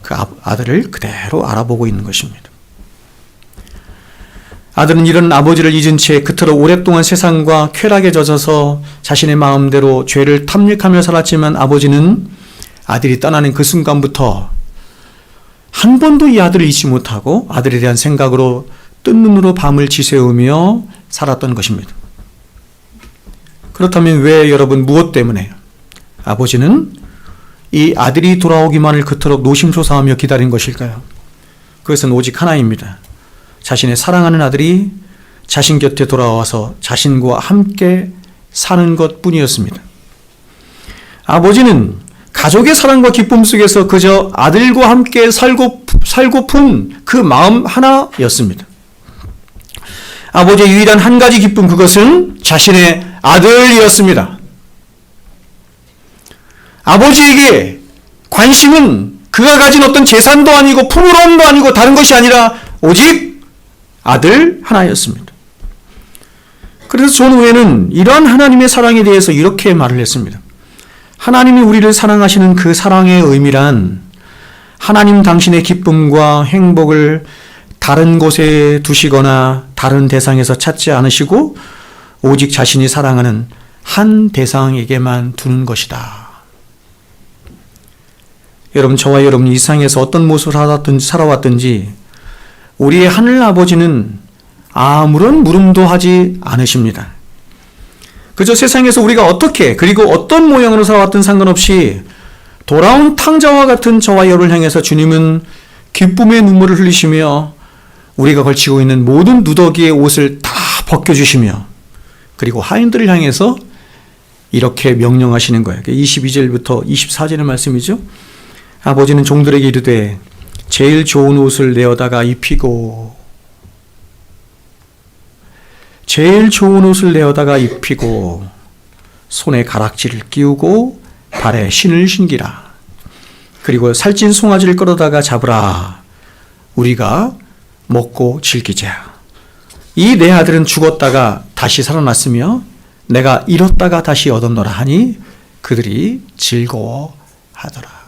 그 아들을 그대로 알아보고 있는 것입니다. 아들은 이런 아버지를 잊은 채 그토록 오랫동안 세상과 쾌락에 젖어서 자신의 마음대로 죄를 탐닉하며 살았지만 아버지는 아들이 떠나는 그 순간부터 한 번도 이 아들을 잊지 못하고 아들에 대한 생각으로 뜬 눈으로 밤을 지새우며 살았던 것입니다. 그렇다면 왜 여러분 무엇 때문에 아버지는 이 아들이 돌아오기만을 그토록 노심초사하며 기다린 것일까요? 그것은 오직 하나입니다. 자신의 사랑하는 아들이 자신 곁에 돌아와서 자신과 함께 사는 것뿐이었습니다. 아버지는 가족의 사랑과 기쁨 속에서 그저 아들과 함께 살고픈 그 마음 하나였습니다. 아버지의 유일한 한 가지 기쁨, 그것은 자신의 아들이었습니다. 아버지에게 관심은 그가 가진 어떤 재산도 아니고 풍요로움도 아니고 다른 것이 아니라 오직 아들 하나였습니다. 그래서 존 후에는 이러한 하나님의 사랑에 대해서 이렇게 말을 했습니다. 하나님이 우리를 사랑하시는 그 사랑의 의미란 하나님 당신의 기쁨과 행복을 다른 곳에 두시거나 다른 대상에서 찾지 않으시고 오직 자신이 사랑하는 한 대상에게만 두는 것이다. 여러분, 저와 여러분이 이 세상에서 어떤 모습을 살아왔든지 우리의 하늘 아버지는 아무런 물음도 하지 않으십니다. 그저 세상에서 우리가 어떻게 그리고 어떤 모양으로 살아왔든 상관없이 돌아온 탕자와 같은 저와 여러분을 향해서 주님은 기쁨의 눈물을 흘리시며 우리가 걸치고 있는 모든 누더기의 옷을 다 벗겨주시며 그리고 하인들을 향해서 이렇게 명령하시는 거예요. 22절부터 24절의 말씀이죠. 아버지는 종들에게 이르되 제일 좋은 옷을 내어다가 입히고 손에 가락지를 끼우고 발에 신을 신기라. 그리고 살찐 송아지를 끌어다가 잡으라. 우리가 먹고 즐기자. 이 내 아들은 죽었다가 다시 살아났으며 내가 잃었다가 다시 얻었노라 하니 그들이 즐거워하더라.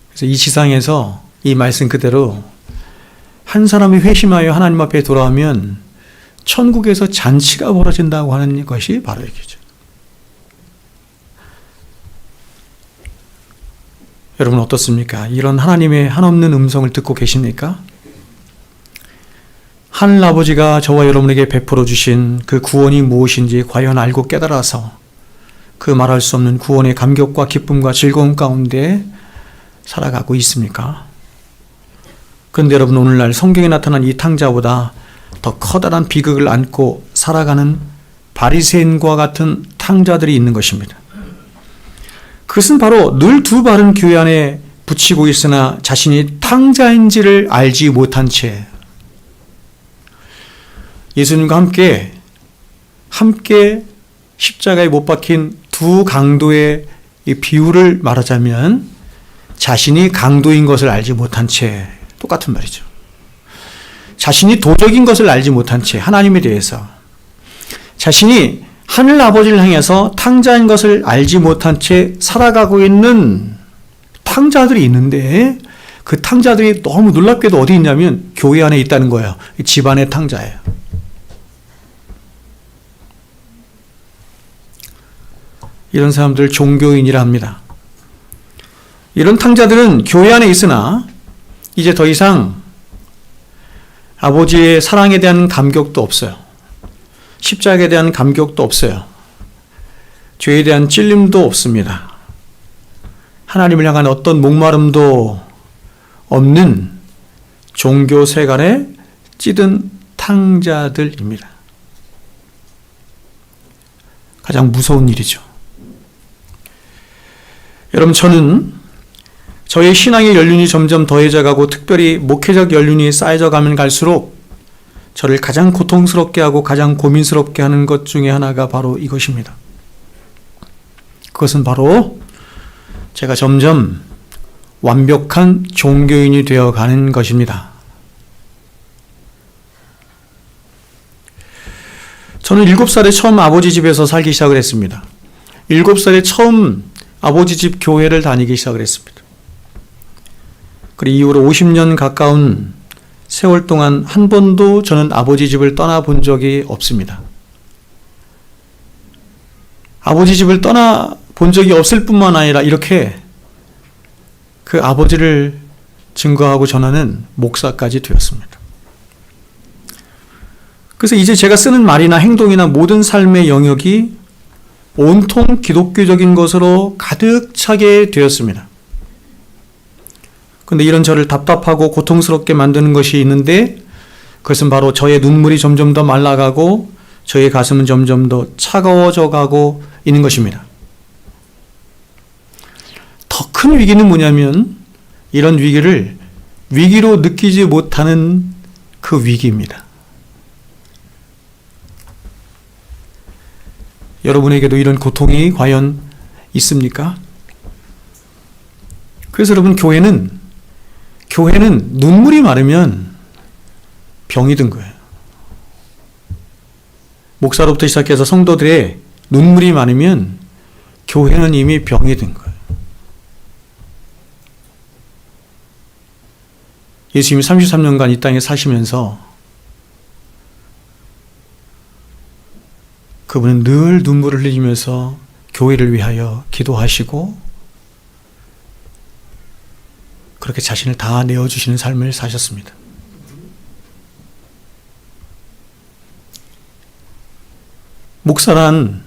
그래서 이 지상에서 이 말씀 그대로 한 사람이 회심하여 하나님 앞에 돌아오면 천국에서 잔치가 벌어진다고 하는 것이 바로 이거죠. 여러분 어떻습니까? 이런 하나님의 한없는 음성을 듣고 계십니까? 하늘 아버지가 저와 여러분에게 베풀어 주신 그 구원이 무엇인지 과연 알고 깨달아서 그 말할 수 없는 구원의 감격과 기쁨과 즐거움 가운데 살아가고 있습니까? 그런데 여러분, 오늘날 성경에 나타난 이 탕자보다 더 커다란 비극을 안고 살아가는 바리새인과 같은 탕자들이 있는 것입니다. 그것은 바로 늘 두 발은 교회 안에 붙이고 있으나 자신이 탕자인지를 알지 못한 채 예수님과 함께 십자가에 못 박힌 두 강도의 이 비유를 말하자면 자신이 강도인 것을 알지 못한 채, 똑같은 말이죠. 자신이 도적인 것을 알지 못한 채 하나님에 대해서 자신이 하늘 아버지를 향해서 탕자인 것을 알지 못한 채 살아가고 있는 탕자들이 있는데 그 탕자들이 너무 놀랍게도 어디 있냐면 교회 안에 있다는 거예요. 집안의 탕자예요. 이런 사람들 종교인이라 합니다. 이런 탕자들은 교회 안에 있으나 이제 더 이상 아버지의 사랑에 대한 감격도 없어요. 십자가에 대한 감격도 없어요. 죄에 대한 찔림도 없습니다. 하나님을 향한 어떤 목마름도 없는 종교 세간에 찌든 탕자들입니다. 가장 무서운 일이죠. 여러분, 저는 저의 신앙의 연륜이 점점 더해져가고 특별히 목회적 연륜이 쌓여져 가면 갈수록 저를 가장 고통스럽게 하고 가장 고민스럽게 하는 것 중에 하나가 바로 이것입니다. 그것은 바로 제가 점점 완벽한 종교인이 되어가는 것입니다. 저는 7살에 처음 아버지 집에서 살기 시작을 했습니다. 7살에 처음 아버지 집 교회를 다니기 시작을 했습니다. 그리고 이후로 50년 가까운 세월 동안 한 번도 저는 아버지 집을 떠나본 적이 없습니다. 아버지 집을 떠나본 적이 없을 뿐만 아니라 이렇게 그 아버지를 증거하고 전하는 목사까지 되었습니다. 그래서 이제 제가 쓰는 말이나 행동이나 모든 삶의 영역이 온통 기독교적인 것으로 가득 차게 되었습니다. 그런데 이런 저를 답답하고 고통스럽게 만드는 것이 있는데 그것은 바로 저의 눈물이 점점 더 말라가고 저의 가슴은 점점 더 차가워져 가고 있는 것입니다. 더 큰 위기는 뭐냐면 이런 위기를 위기로 느끼지 못하는 그 위기입니다. 여러분에게도 이런 고통이 과연 있습니까? 그래서 여러분 교회는 눈물이 마르면 병이 든 거예요. 목사로부터 시작해서 성도들의 눈물이 많으면 교회는 이미 병이 든 거예요. 예수님이 33년간 이 땅에 사시면서 그분은 늘 눈물을 흘리면서 교회를 위하여 기도하시고 그렇게 자신을 다 내어주시는 삶을 사셨습니다. 목사란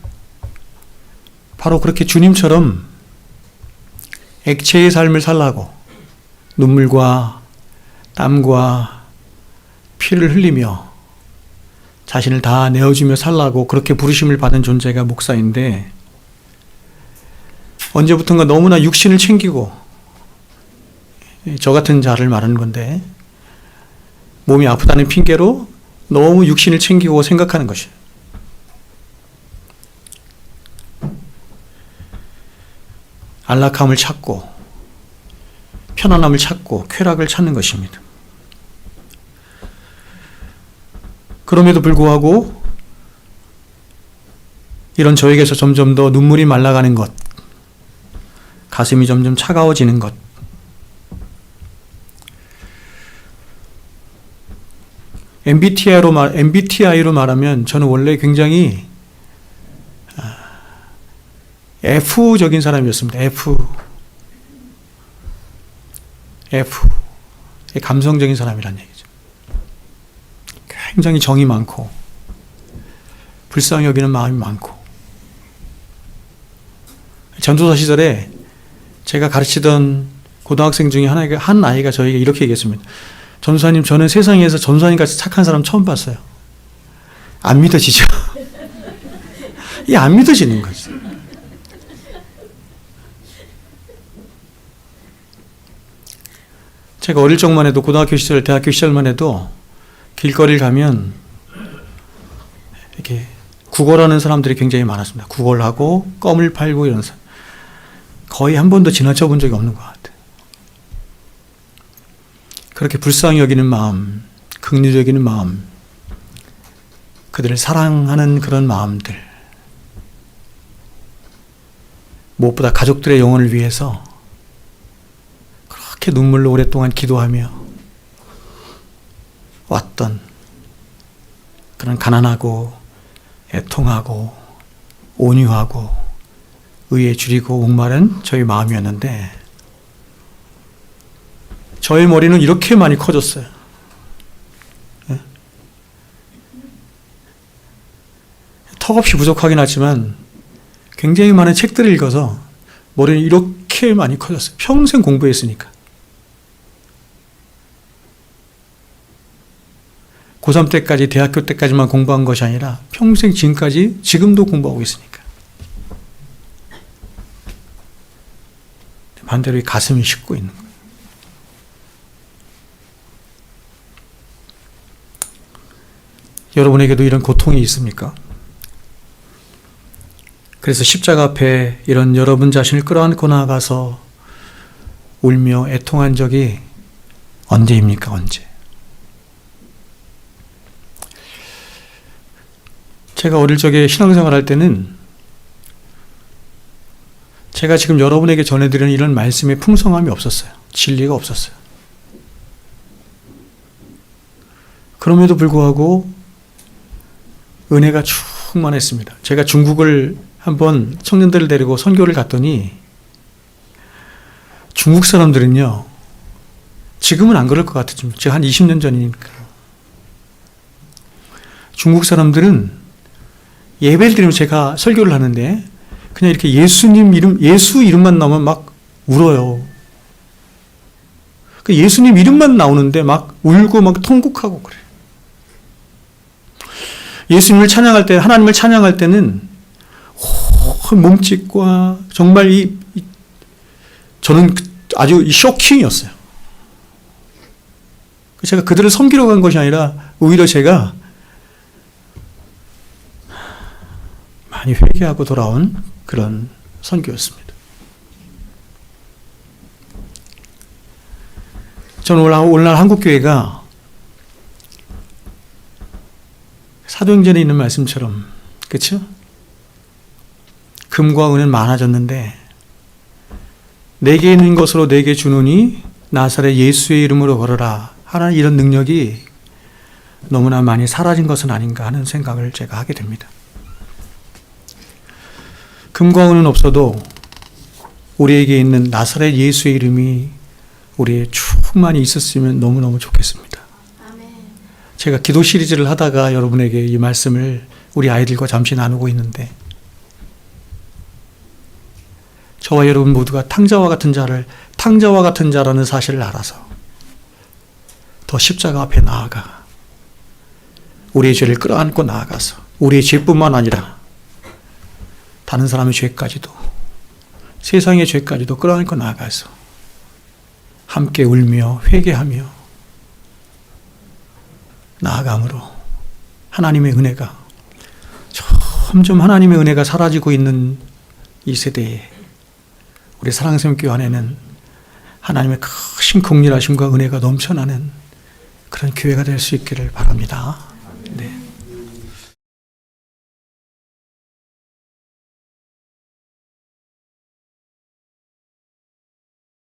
바로 그렇게 주님처럼 액체의 삶을 살라고 눈물과 땀과 피를 흘리며 자신을 다 내어주며 살라고 그렇게 부르심을 받은 존재가 목사인데 언제부턴가 너무나 육신을 챙기고 저 같은 자를 말하는 건데 몸이 아프다는 핑계로 너무 육신을 챙기고 생각하는 것이에요. 안락함을 찾고 편안함을 찾고 쾌락을 찾는 것입니다. 그럼에도 불구하고 이런 저에게서 점점 더 눈물이 말라가는 것, 가슴이 점점 차가워지는 것, MBTI로 말하면 저는 원래 굉장히 F적인 사람이었습니다. F. 감성적인 사람이란 얘기죠. 굉장히 정이 많고 불쌍히 여기는 마음이 많고 전도사 시절에 제가 가르치던 고등학생 중에 한 아이가 저에게 이렇게 얘기했습니다. 전도사님, 저는 세상에서 전도사님 같이 착한 사람 처음 봤어요. 안 믿어지죠? 이게 안 믿어지는 거죠. 제가 어릴 적만 해도 고등학교 시절, 대학교 시절만 해도 길거리를 가면 이렇게 구걸하는 사람들이 굉장히 많았습니다. 구걸을 하고 껌을 팔고 이런 사람. 거의 한 번도 지나쳐 본 적이 없는 것 같아요. 그렇게 불쌍히 여기는 마음, 긍휼히 여기는 마음, 그들을 사랑하는 그런 마음들, 무엇보다 가족들의 영혼을 위해서 그렇게 눈물로 오랫동안 기도하며 왔던 그런 가난하고 애통하고 온유하고 의에 줄이고 목마른 저희 마음이었는데 저의 머리는 이렇게 많이 커졌어요. 턱없이 부족하긴 하지만 굉장히 많은 책들을 읽어서 머리는 이렇게 많이 커졌어요. 평생 공부했으니까. 고3 때까지, 대학교 때까지만 공부한 것이 아니라 평생 지금까지, 지금도 공부하고 있으니까. 반대로 이 가슴이 식고 있는 거예요. 여러분에게도 이런 고통이 있습니까? 그래서 십자가 앞에 이런 여러분 자신을 끌어안고 나가서 울며 애통한 적이 언제입니까? 언제? 제가 어릴 적에 신앙생활 할 때는 제가 지금 여러분에게 전해드리는 이런 말씀의 풍성함이 없었어요. 진리가 없었어요. 그럼에도 불구하고 은혜가 충만했습니다. 제가 중국을 한번 청년들을 데리고 선교를 갔더니 중국 사람들은요, 지금은 안 그럴 것 같았지만 제가 한 20년 전이니까 중국 사람들은 예배를 드리면 제가 설교를 하는데 그냥 이렇게 예수 이름만 나오면 막 울어요. 예수님 이름만 나오는데 막 울고 막 통곡하고 그래요. 예수님을 찬양할 때, 하나님을 찬양할 때는 몸짓과 정말 저는 아주 쇼킹이었어요. 제가 그들을 섬기러 간 것이 아니라 오히려 제가 많이 회개하고 돌아온 그런 선교였습니다. 저는 오늘날 한국교회가 사도행전에 있는 말씀처럼, 그렇죠? 금과 은은 많아졌는데 내게 있는 것으로 내게 주노니 나사렛 예수의 이름으로 걸어라 하는 이런 능력이 너무나 많이 사라진 것은 아닌가 하는 생각을 제가 하게 됩니다. 금과 은은 없어도 우리에게 있는 나사렛 예수의 이름이 우리의 충만히 있었으면 너무너무 좋겠습니다. 제가 기도 시리즈를 하다가 여러분에게 이 말씀을 우리 아이들과 잠시 나누고 있는데, 저와 여러분 모두가 탕자와 같은 자라는 사실을 알아서 더 십자가 앞에 나아가 우리의 죄를 끌어안고 나아가서 우리의 죄뿐만 아니라 다른 사람의 죄까지도, 세상의 죄까지도 끌어안고 나아가서 함께 울며 회개하며 나아감으로 하나님의 은혜가, 점점 하나님의 은혜가 사라지고 있는 이 세대에 우리 사랑샘교회 안에는 하나님의 크신 긍휼하심과 은혜가 넘쳐나는 그런 교회가 될 수 있기를 바랍니다. 네.